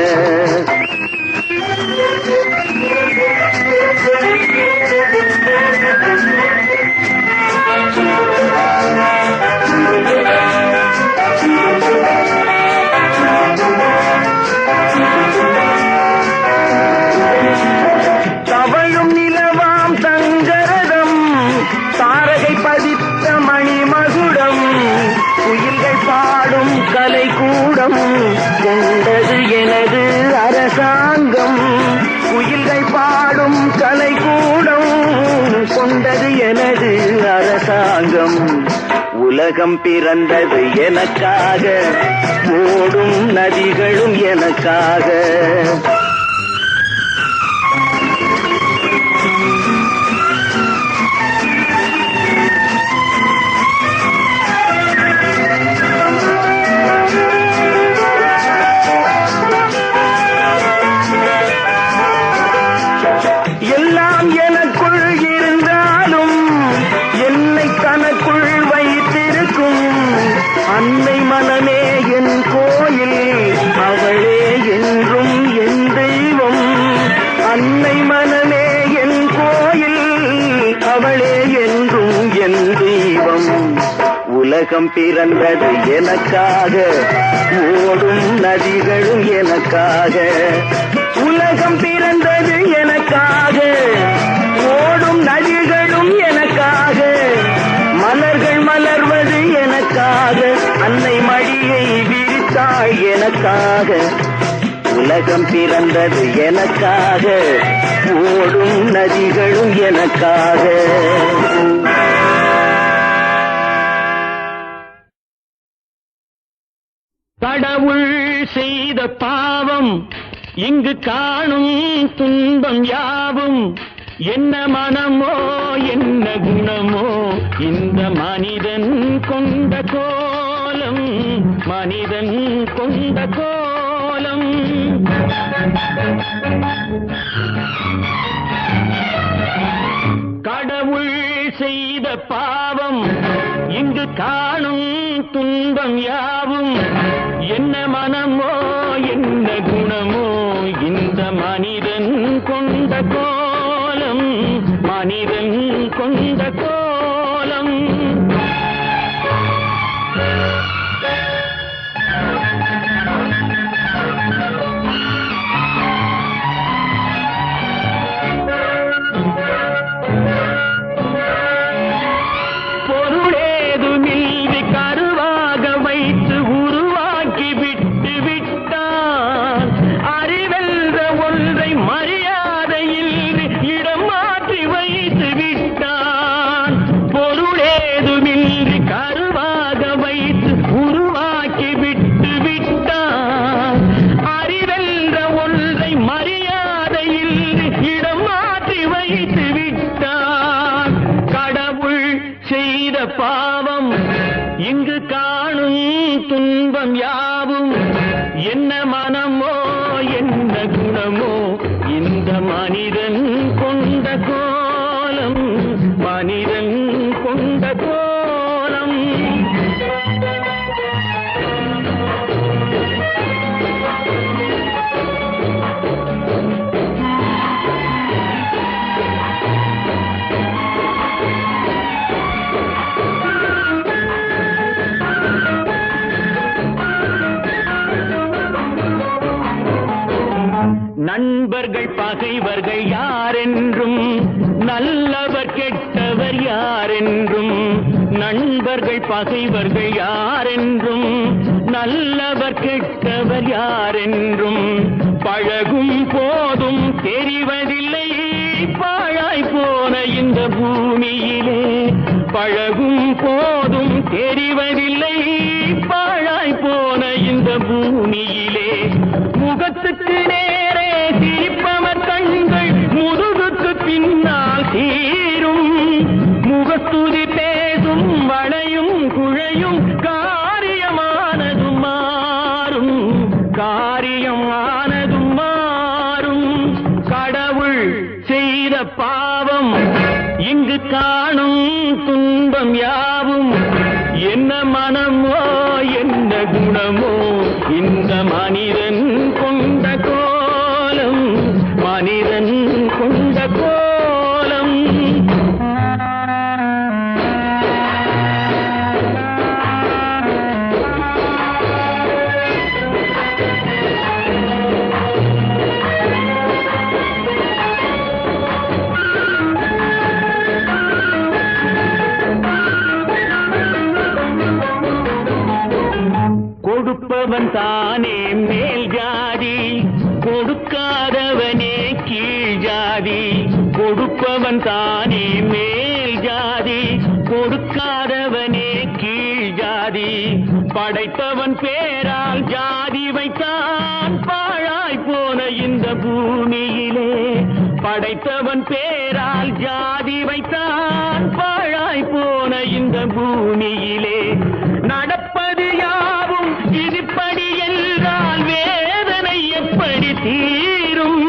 தவழும் நிலவாம் தங்கரதம், தாரகை பதித்த மணிமகுடம், குயில்கள் பாடும் கலை கூடம், கொண்டது எனது அரசாங்கம். குயில்கள் பாடும் கலை கூடம், கொண்டது எனது அரசாங்கம். உலகம் பிறந்தது எனக்காக, ஓடும் நதிகளும் எனக்காக. எல்லாம் எனக்குள் இருந்தாலும் என்னை தனக்குள் வைத்திருக்கும் உலகம் பிறந்தது எனக்காக, ஓடும் நதிகளும் எனக்காக. உலகம் பிறந்தது எனக்காக, ஓடும் நதிகளும் எனக்காக. மலர்கள் மலர்வது எனக்காக, அன்னை மடியை விரித்தாள் எனக்காக. உலகம் பிறந்தது எனக்காக, ஓடும் நதிகளும் எனக்காக. கடவுள் செய்த பாவம் இங்கு காணும் துன்பம் யாவும், என்ன மனமோ என்ன குணமோ இந்த மனிதன் கொண்ட கோலம், மனிதன் கொண்ட கோலம். கடவுள் செய்த பாவம் இங்கு காணும் துன்பம் யாவும், என்ன மனமோ என்ன குணமோ இந்த மனிதன் கொண்ட கோலம், மனிதன் கொண்ட கோலம். பொருளேதுமின்றி கருவாக வைத்து உருவாக்கி விட்டு விட்டான், அறிவென்ற ஒன்றை மரியாதையில் இடம் மாற்றி வைத்து விட்டான். பொருளேதுமின்றி கருவாக வைத்து உருவாக்கி விட்டு விட்டான், அறிவென்ற ஒன்றை மரியாதையில் இடம் மாற்றி வைத்து விட்டான். கடவுள் செய்த பாவம் இங்கு காணும் துன்பம் யாவும், என்ன மனமோ என்ன குணமோ இந்த மனிதன் கொண்ட கோலம், மனிதன் கொண்ட கோலம். நண்பர்கள் பகைவர்கள் யாரென்றும், நல்லவர் கெட்டவர் யாரென்றும். நண்பர்கள் பகைவர்கள் யாரென்றும், நல்லவர் கெட்டவர் யாரென்றும். பழகும் போதும் தெரிவதில்லை பாழாய் போன இந்த பூமியிலே, பழகும் போதும் தெரிவதில்லை பாழாய் போன இந்த பூமியிலே. முகத்துக்கு நேரே சிரிப்பவர் கண்கள் முதுகுக்கு பின்னால் தீரும், முகத்துதி பேசும் வளையும் குழையும் காரியமானதும் மாறும், காரியமானதும் மாறும். கடவுள் செய்த பாவம் இங்கு காணும் துன்பம் யாவும், என்ன மனமோ என்ன குணமோ இந்த மனிதன் கொண்ட கோலம், மனிதன் கொண்ட கோலம். கொடுப்பவன் தானே மேல் ஜாதி, கொடுக்காதவனே கீழ் ஜாதி. கொடுப்பவன் தானே மேல் ஜாதி, கொடுக்காதவனே கீழ் ஜாதி. படைத்தவன் பேரால் ஜாதி வைத்தான் பாழாய் போன இந்த பூமியிலே, படைத்தவன் பேரால் ஜாதி வைத்தான் பாழாய் போன இந்த பூமியிலே. நடப்பது யாவும் இதுபடி என்றால் வேதனை எப்படி தீரும்,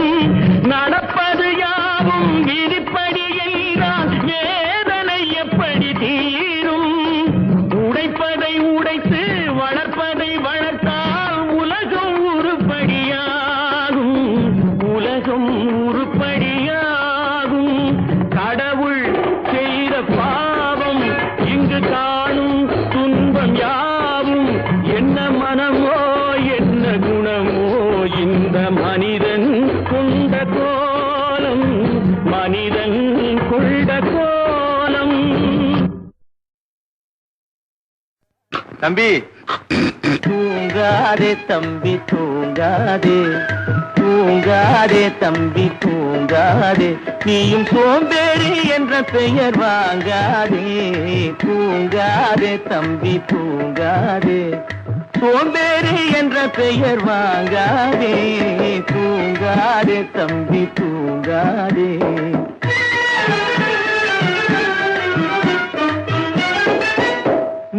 நடப்பது யாவும் இதுபடி என்றால் வேதனை எப்படி தீரும். உடைப்பதை உடைத்து வளர்ப்பதை வளர்த்த அந்த மனிதன் கொண்ட கோலம் மனிதன் கொண்ட கோலம். தம்பி தூங்காதே தம்பி தூங்காதே, தூங்காதே தம்பி தூங்காதே, நீயும் சோம்பேறி என்ற பெயர் வாங்காதே. தூங்காதே தம்பி தூங்காதே, சோம்பேறி என்ற பெயர் வாங்காதே. தூங்காதே தம்பி தூங்காதே.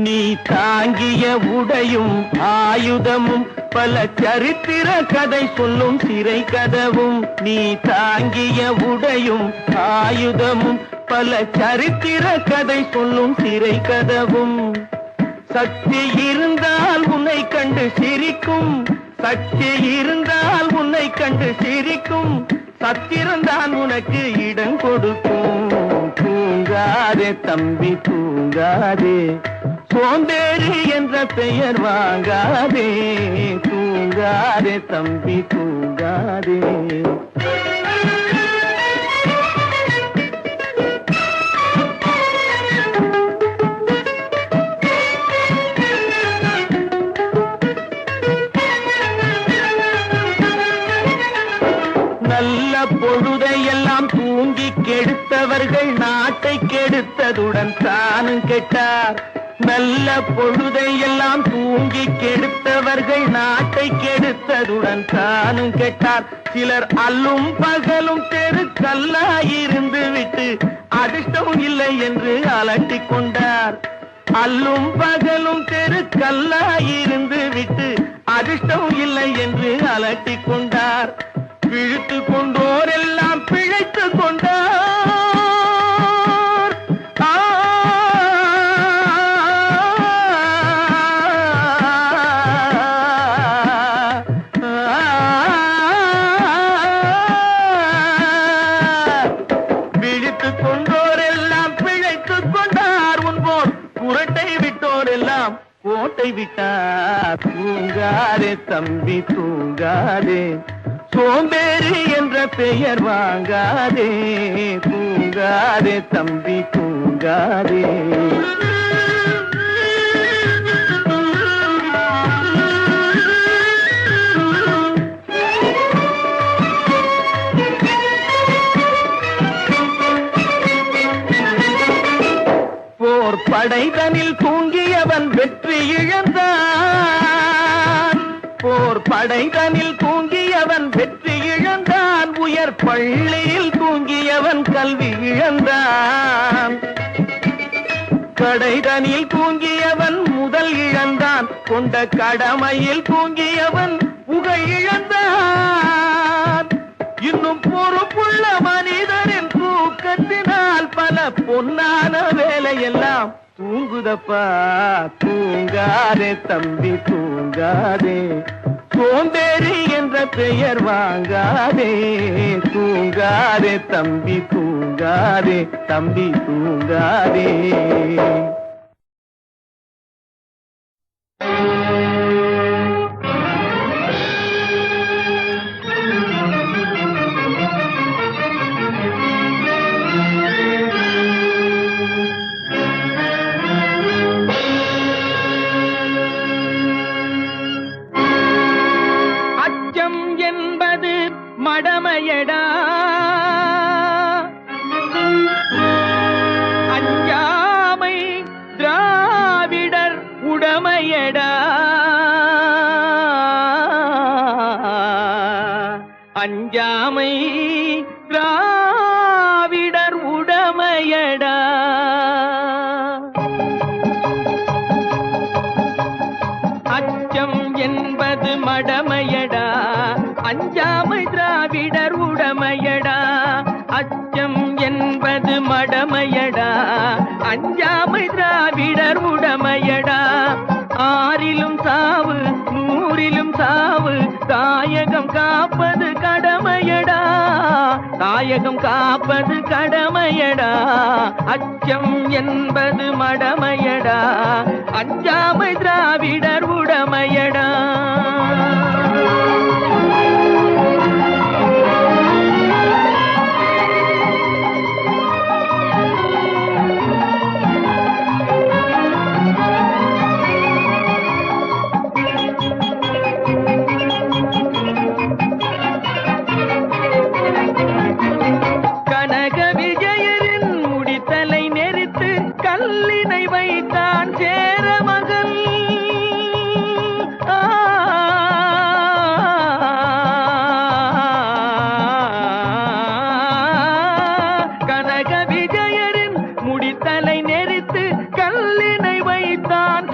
நீ தாங்கிய உடையும் ஆயுதமும் பல சரித்திர கதை சொல்லும் சிறை கதவும். நீ தாங்கிய உடையும் ஆயுதமும் பல சரித்திர கதை சொல்லும் சிறை கதவும். சக்தி இருந்தால் உன்னை கண்டு சிரிக்கும், சக்தி இருந்தால் உன்னை கண்டு சிரிக்கும், சத்திரந்தான் உனக்கு இடம் கொடுக்கும். தூங்காதே தம்பி தூங்காதே, சோம்பேறி என்ற பெயர் வாங்காதே. தூங்காதே தம்பி தூங்காதே. நல்ல பொழுதையெல்லாம் தூங்கி கெடுத்தவர்கள் நாட்டை கெடுத்ததுடன் தானும் கெட்டார். நல்ல பொழுதையெல்லாம் தூங்கி கெடுத்தவர்கள் நாட்டை கெடுத்ததுடன் தானும் கெட்டார். சிலர் அல்லும் பகலும் தெருக்கல்லாயிருந்து விட்டு அதிர்ஷ்டம் இல்லை என்று அலட்டிக் கொண்டார். அல்லும் பகலும் தெருக்கல்லாயிருந்து விட்டு அதிர்ஷ்டம் இல்லை என்று அலட்டிக் கொண்டார். பிழைத்து கொண்டோர் எல்லாம் பிழைத்து கொண்டார். பிழைத்து கொண்டோர் எல்லாம் பிழைத்து கொண்டார். உன்போர் குரட்டை விட்டோர் எல்லாம் கோட்டை விட்டார். தூங்காதே தம்பி தூங்காதே, சோம்பேறி என்ற பெயர் வாங்காதே. தூங்காதே தம்பி தூங்காதே. போர் படைதனில் தூங்கியவன் வெற்றி இழந்தான். போர் படைதனில் தூங்கியவன் வெற்றி இழந்தான். உயர் பள்ளியில் தூங்கியவன் கல்வி இழந்தான். கடைதனில் தூங்கியவன் முதல் இழந்தான். கொண்ட கடமையில் தூங்கியவன் புகழ் இழந்தான். இன்னும் பொறுப்புள்ள மனிதரின் தூக்கத்தினால் பல பொன்னான வேலையெல்லாம் தூங்குதப்பா. தூங்காதே தம்பி தூங்காதே, சோம்பேறி என்ற பெயர் வாங்காதே. தூங்காதே தம்பி தூங்காதே, தம்பி தூங்காதே. மடமையடா அஞ்சாமை திராவிடர் உடமையடா. அஞ்சாமை திராவிடர் உடமையடா. அச்சம் என்பது மடமையடா, அஞ்சாமை திராவிடர் உடமையடா. அச்சம் என்பது மடமையடா, அஞ்சாமை திராவிடர் உடமையடா. ஆறிலும் சாவு நூறிலும் சாவு, தாயகம் காப்பது கடமையடா. தாயகம் காப்பது கடமையடா. அச்சம் என்பது மடமையடா, அஞ்சாமை திராவிடர் உடமையடா.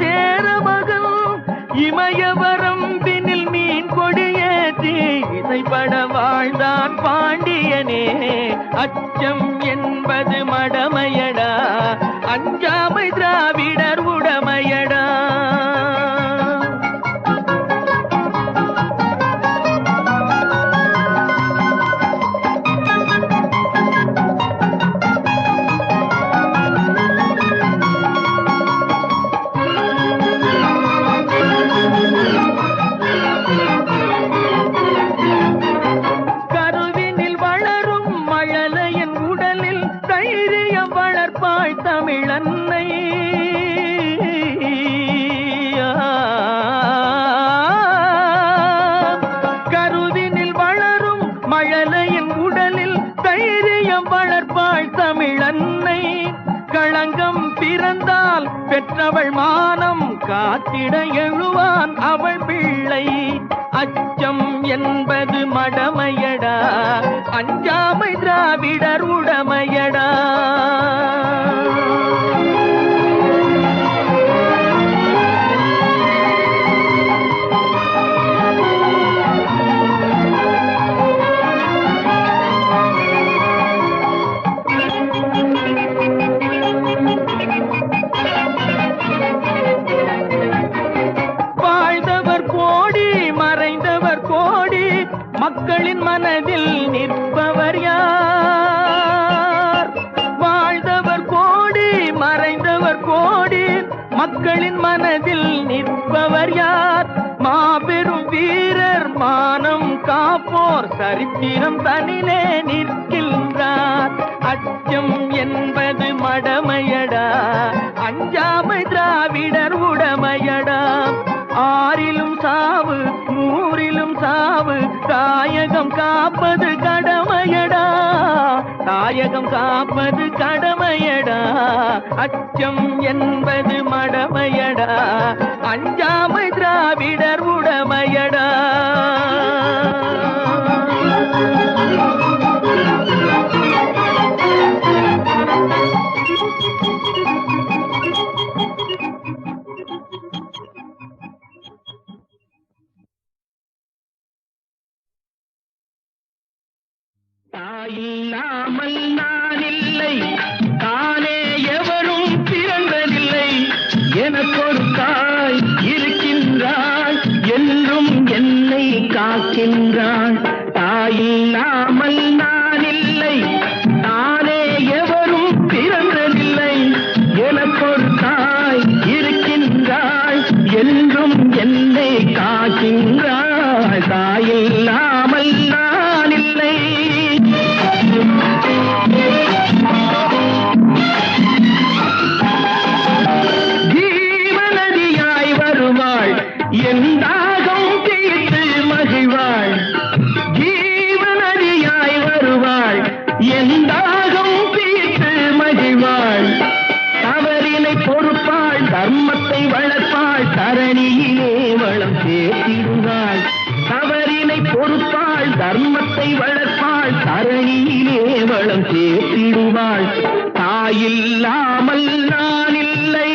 சேர மகன் இமயவரம்பினில் மீன் கொடியேற்றி இசைப்பட வாழ்ந்தான் பாண்டியனே. அச்சம் என்பது மடமையடா, அஞ்சாமை திராவிடர் உடமையடா. தமிழன்னை கருவினில் வளரும் மழலையின் உடலில் தைரியம் வளர்ப்பாள் தமிழன்னை. களங்கம் பிறந்தால் பெற்றவள் மானம் காத்திட எழுவான் அவள் பிள்ளை. அச்சம் என்பது மடமையடா, அஞ்சாமை திராவிடர் உடமையடா. மக்களின் மனதில் நிற்பவர் யார்? வாழ்ந்தவர் கோடி மறைந்தவர் கோடி, மக்களின் மனதில் நிற்பவர் யார்? மாபெரும் வீரர் மானம் காப்போர் சரித்திரம் தனிலே நிற்கின்றார். அச்சம் என்பது மடமையடா, அஞ்சாமை திராவிடர் உடமையடா. ஆறிலும் சாவு நூறிலும் சாவு, தாயகம் காப்பது கடமையடா, தாயகம் காப்பது கடமையடா. அச்சம் என்பது மடமையடா, அஞ்சாமை திராவிடர் உடமையடா. தாயில்லாமல் நான் இல்லை, தானே எவரும் பிறந்ததில்லை. எனக்கொரு தாய் இருக்கின்றாள், என்றும் என்னை காக்கின்றாள். தாயில்லாமல் நான் இல்லை, தானே எவரும் பிறந்ததில்லை. எனக்கொரு தாய் இருக்கின்றாள், என்றும் என்னை காக்கின்றாள். தாயில்லாமல் நான் இல்லை. ஜீவநதியாய் வருவாள், என் தாகம் தீர்த்து மகிழ்வாள். ஜீவநதியாய் வருவாள், என் தாகம் தீர்த்து மகிழ்வாள். தவறினை பொறுப்பாள், தர்மத்தை வளர்ப்பாள், தரணியிலே வளம் சேர்த்திடுவாள். தவறினை பொறுப்பாள், தர்மத்தை வளர்ப்பாள், தரணியிலே வளம் சேர்த்திடுவாள். தாயில்லாமல் நான் இல்லை.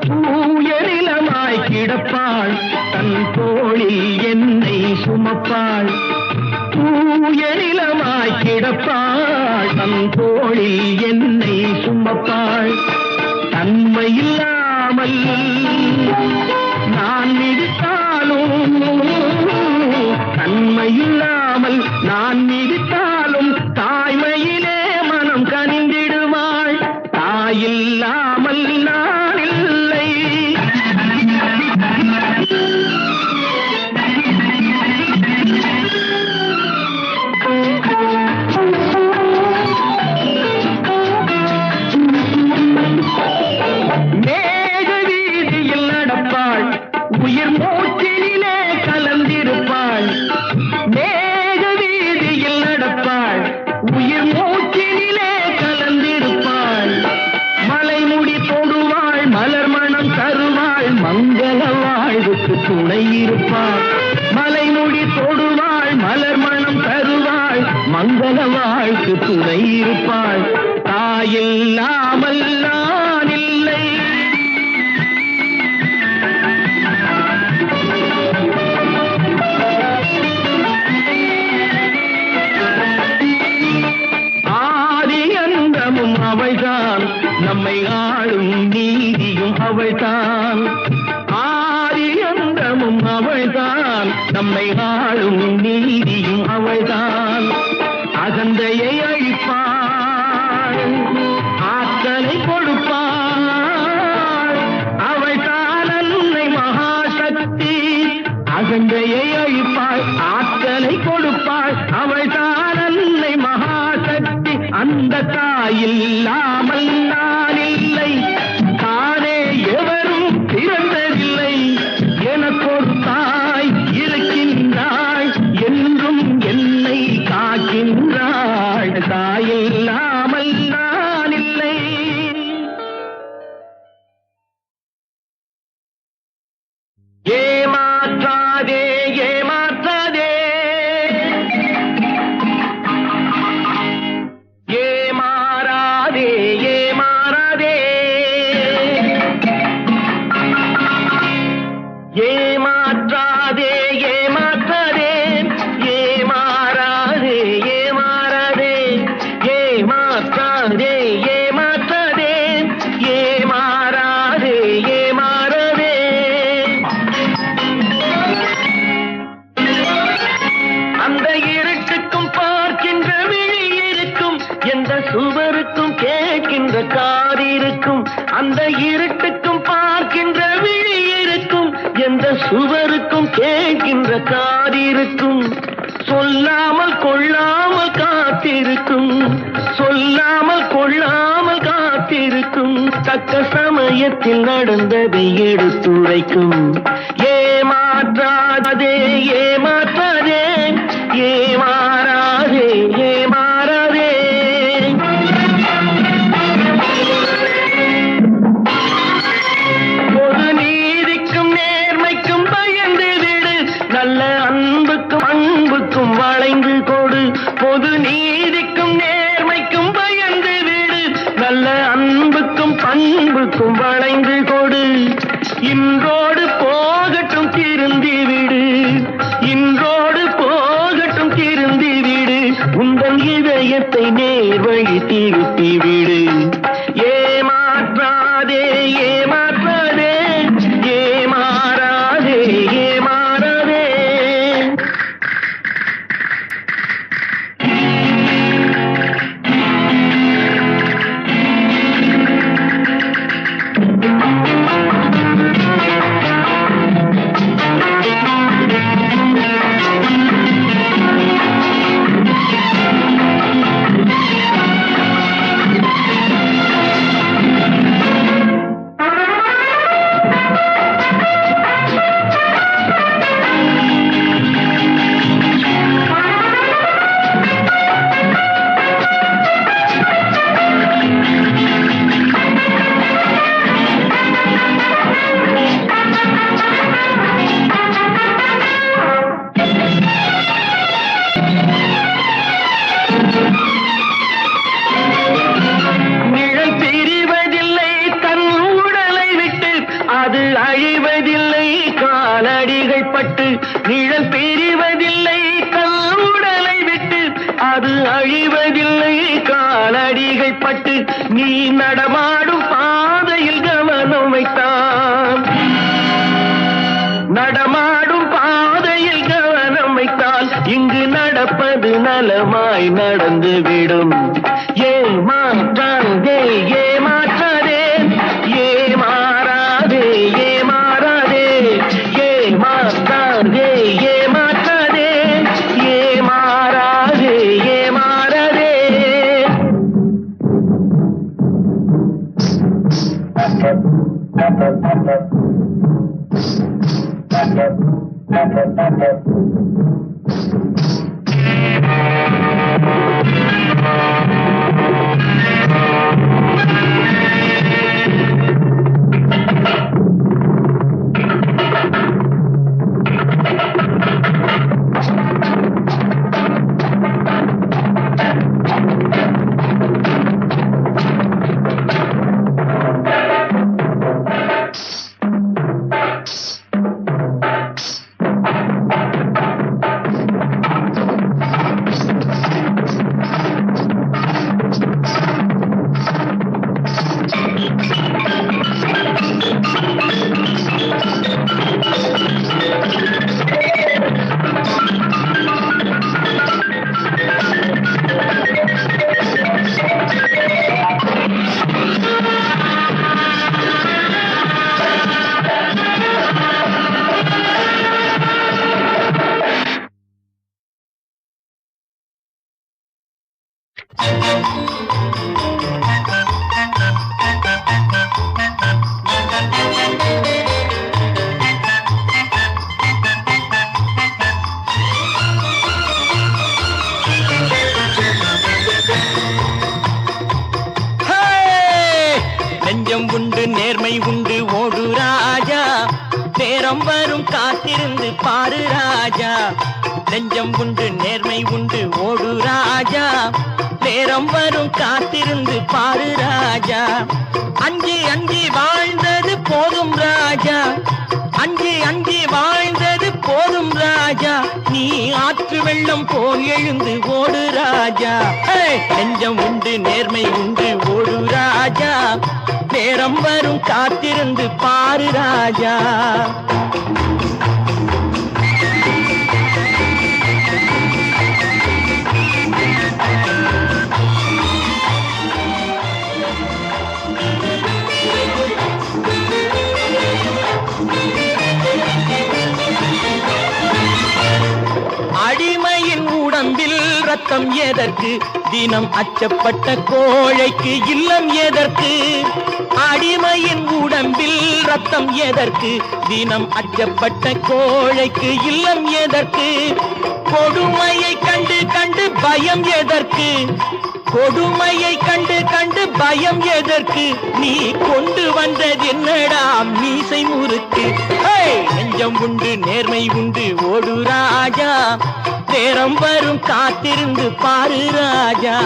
தூயநிலமாய் கிடப்பாள், தன் தோளில் என்னை சுமப்பாள். தூயநிலமாய் கிடப்பாள், தன் தோளில் என்னை சுமப்பாள். தன்மையில்லாமல் நான் மிதித்தாலும், தன்மையில்லாமல் நான் மிதித்தாலும், தாய்மையிலே மனம் கனிந்திடுவாள். தாயில்லாமல் நான் இல்லை. மேக வீதியில் நடப்பாள், உயிர் மூச்சினிலே கலந்திருப்பாள். மேக வீதியில் மங்கள வாழ்க்கு துணை இருப்பாள். தாயில்லாமல் நான் இல்லை. ஆதி அந்தமும் அவள்தான், நம்மை ஆளும் நீதியும் அவள்தான். ஆதி அந்தமும் அவள்தான், நம்மை ஆளும் நீதியும் அவள்தான். அகந்தையை அழிப்பாள், ஆற்றலை கொடுப்பாள். அவள்தான் அன்னை மகாசக்தி. அகந்தையை அழிப்பாள், ஆற்றலை கொடுப்பாள். அவள்தான் அன்னை மகாசக்தி. அந்த தாயில்லாமல் நான் இல்லை. தானே எவரும் பிறந்ததில்லை. எனக்கொரு தாய் இருக்கின்றாள், என்றும் என்னை காக்கின்றாள். தாயில்லாமல் நான் இல்லை. ஏமாற்றாதே ஏமாற்றாதே, ஏமாறாதே ஏமாறாதே, ஏமாற்றாதே ஏமாற்றாதே, ஏமாறாதே ஏமாறாதே, ஏமாற்றாதே ஏமாற்றாதே, ஏமாறாதே ஏமாறாதே. அந்த இருட்டுக்கும் பார்க்கின்ற விழி இருக்கும், எந்த சுவருக்கும் கேட்கின்ற காது இருக்கும். அந்த இருட்டுக்கும் பார்க்கின்ற விழி இருக்கும், எந்த சுவருக்கும் கேட்கின்ற காது இருக்கும். சொல்லாமல் கொள்ளாமல் காத்திருக்கும், சொல்லாமல் கொள்ளாமல் காத்திருக்கும். தக்க சமயத்தில் நடந்ததை எடுத்துரைக்கும். ஏமாற்றாதே ஏமாற்றாதே, ஏமாறாதே ஏமாறாதே. பொது நீதிக்கும் நேர்மைக்கும் பயந்து விடு, நல்ல அன்புக்கும் அன்புக்கும் வளைந்து கொடு. பொது நீதிக்கும் நேர்மைக்கும் பயந்து விடு, நல்ல அன்புக்கும் பண்புக்கும் வளைந்து கொடு. இன்றோடு போகட்டும் திருந்தி விடு, இன்றோடு போகட்டும் திருந்தி விடு. உந்தன் இதயத்தை நேர்வழி திருப்பி விடு. ஏமாற்றாதே ஏமாற்றாதே, ஏமாறாதே ஏமாறாதே. நிழல் பிரிவதில்லை தன் உடலை விட்டு, அது அழிவதில்லை காலடிகள் பட்டு. நீ நடமாடும் பாதையில் கவனம் வைத்தான், நடமாடும் பாதையில் கவனம் வைத்தால் இங்கு நடப்பது நலமாய் நடந்துவிடும். ஏமாற்றாதே ஏமாற்றாதே, ஏமாறாதே ஏமாறாதே, ஏமாற்றாதே ஏமாற்றாதே, ஏமாறாதே ஏமாறாதே. காத்திருந்து பாரு ராஜா. நெஞ்சம் உண்டு நேர்மை உண்டு ஓடு ராஜா. நேரம் வரும் காத்திருந்து பாரு ராஜா. அஞ்சி அஞ்சி வாழ்ந்தது போதும் ராஜா. அஞ்சி அஞ்சி வாழ்ந்தது போதும் ராஜா. நீ ஆற்று வெள்ளம் போல் எழுந்து ஓடு ராஜா. நெஞ்சம் உண்டு நேர்மை உண்டு ஓடு ராஜா. நேரம் வரும் காத்திருந்து பாரு ராஜா. அடிமையின் உடம்பில் ரத்தம் எதற்கு? தினம் அச்சப்பட்ட கோழைக்கு இல்லம் எதற்கு? அடிமையின் உடம்பில் ரத்தம் எதற்கு? தினம் அச்சப்பட்ட கோழைக்கு இல்லம் எதற்கு? கொடுமையை கண்டு கண்டு பயம் எதற்கு? கொடுமையை கண்டு கண்டு பயம் எதற்கு? நீ கொண்டு வந்தது என்னடா மீசை முறுக்கு? நெஞ்சம் உண்டு நேர்மை உண்டு ஓடு ராஜா. நேரம் வரும் காத்திருந்து பாரு ராஜா.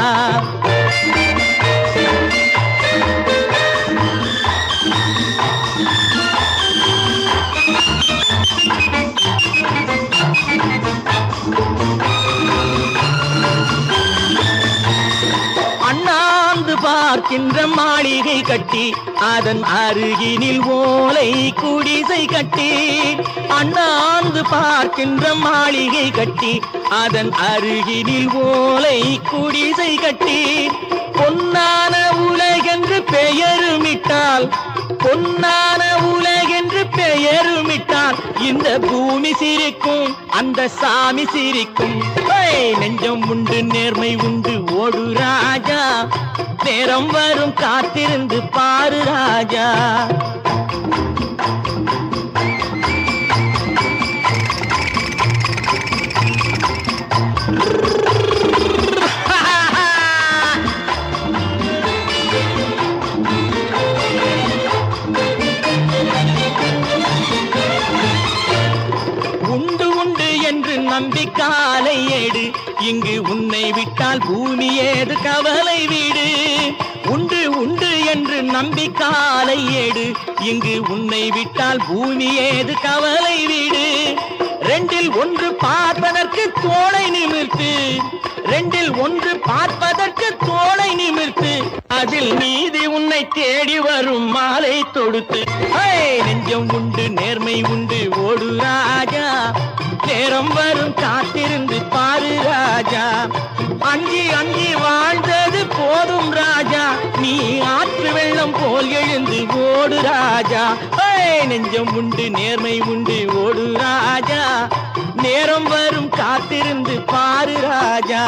அண்ணாந்து பார்க்கின்ற மாளிகை கட்டி அதன் அருகினில் ஓலை குடிசை கட்டி. அண்ணாந்து பார்க்கின்ற மாளிகை கட்டி அதன் அருகினில் ஓலை குடிசை கட்டி. பொன்னான உலகென்று பெயருமிட்டால், பொன்னான உலகென்று பெயருமிட்டால் இந்த பூமி சிரிக்கும் அந்த சாமி சிரிக்கும். நெஞ்சம் உண்டு நேர்மை உண்டு ஓடு ராஜா. நேரம் வரும் காத்திருந்து பாரு ராஜா. உண்டு உண்டு என்று நம்பி காலை ஏடு. இங்கு உன்னை விட்டால் பூமி ஏது கவலை வீடு. உண்டு உண்டு என்று நம்பி காலை ஏடு. இங்கு உன்னை விட்டால் பூமி ஏது கவலை வீடு. ரெண்டில் ஒன்று பார்ப்பதற்கு தோளை நிமிர்த்து. ரெண்டில் ஒன்று பார்ப்பதற்கு தோளை நிமிர்த்து. அதில் நீதி உன்னை தேடி வரும் மாலை தொடுத்து. நெஞ்சம் உண்டு நேர்மை உண்டு ஓடு ராஜா. நேரம் வரும் காத்திருந்து பாரு ராஜா. அஞ்சி அஞ்சி வாழ்ந்தது போதும் ராஜா. நீ ஆற்று வெள்ளம் போல் எழுந்து ஓடு ராஜா. நெஞ்சம் உண்டு நேர்மை உண்டு ஓடு ராஜா. நேரம் வரும் காத்திருந்து பாரு ராஜா.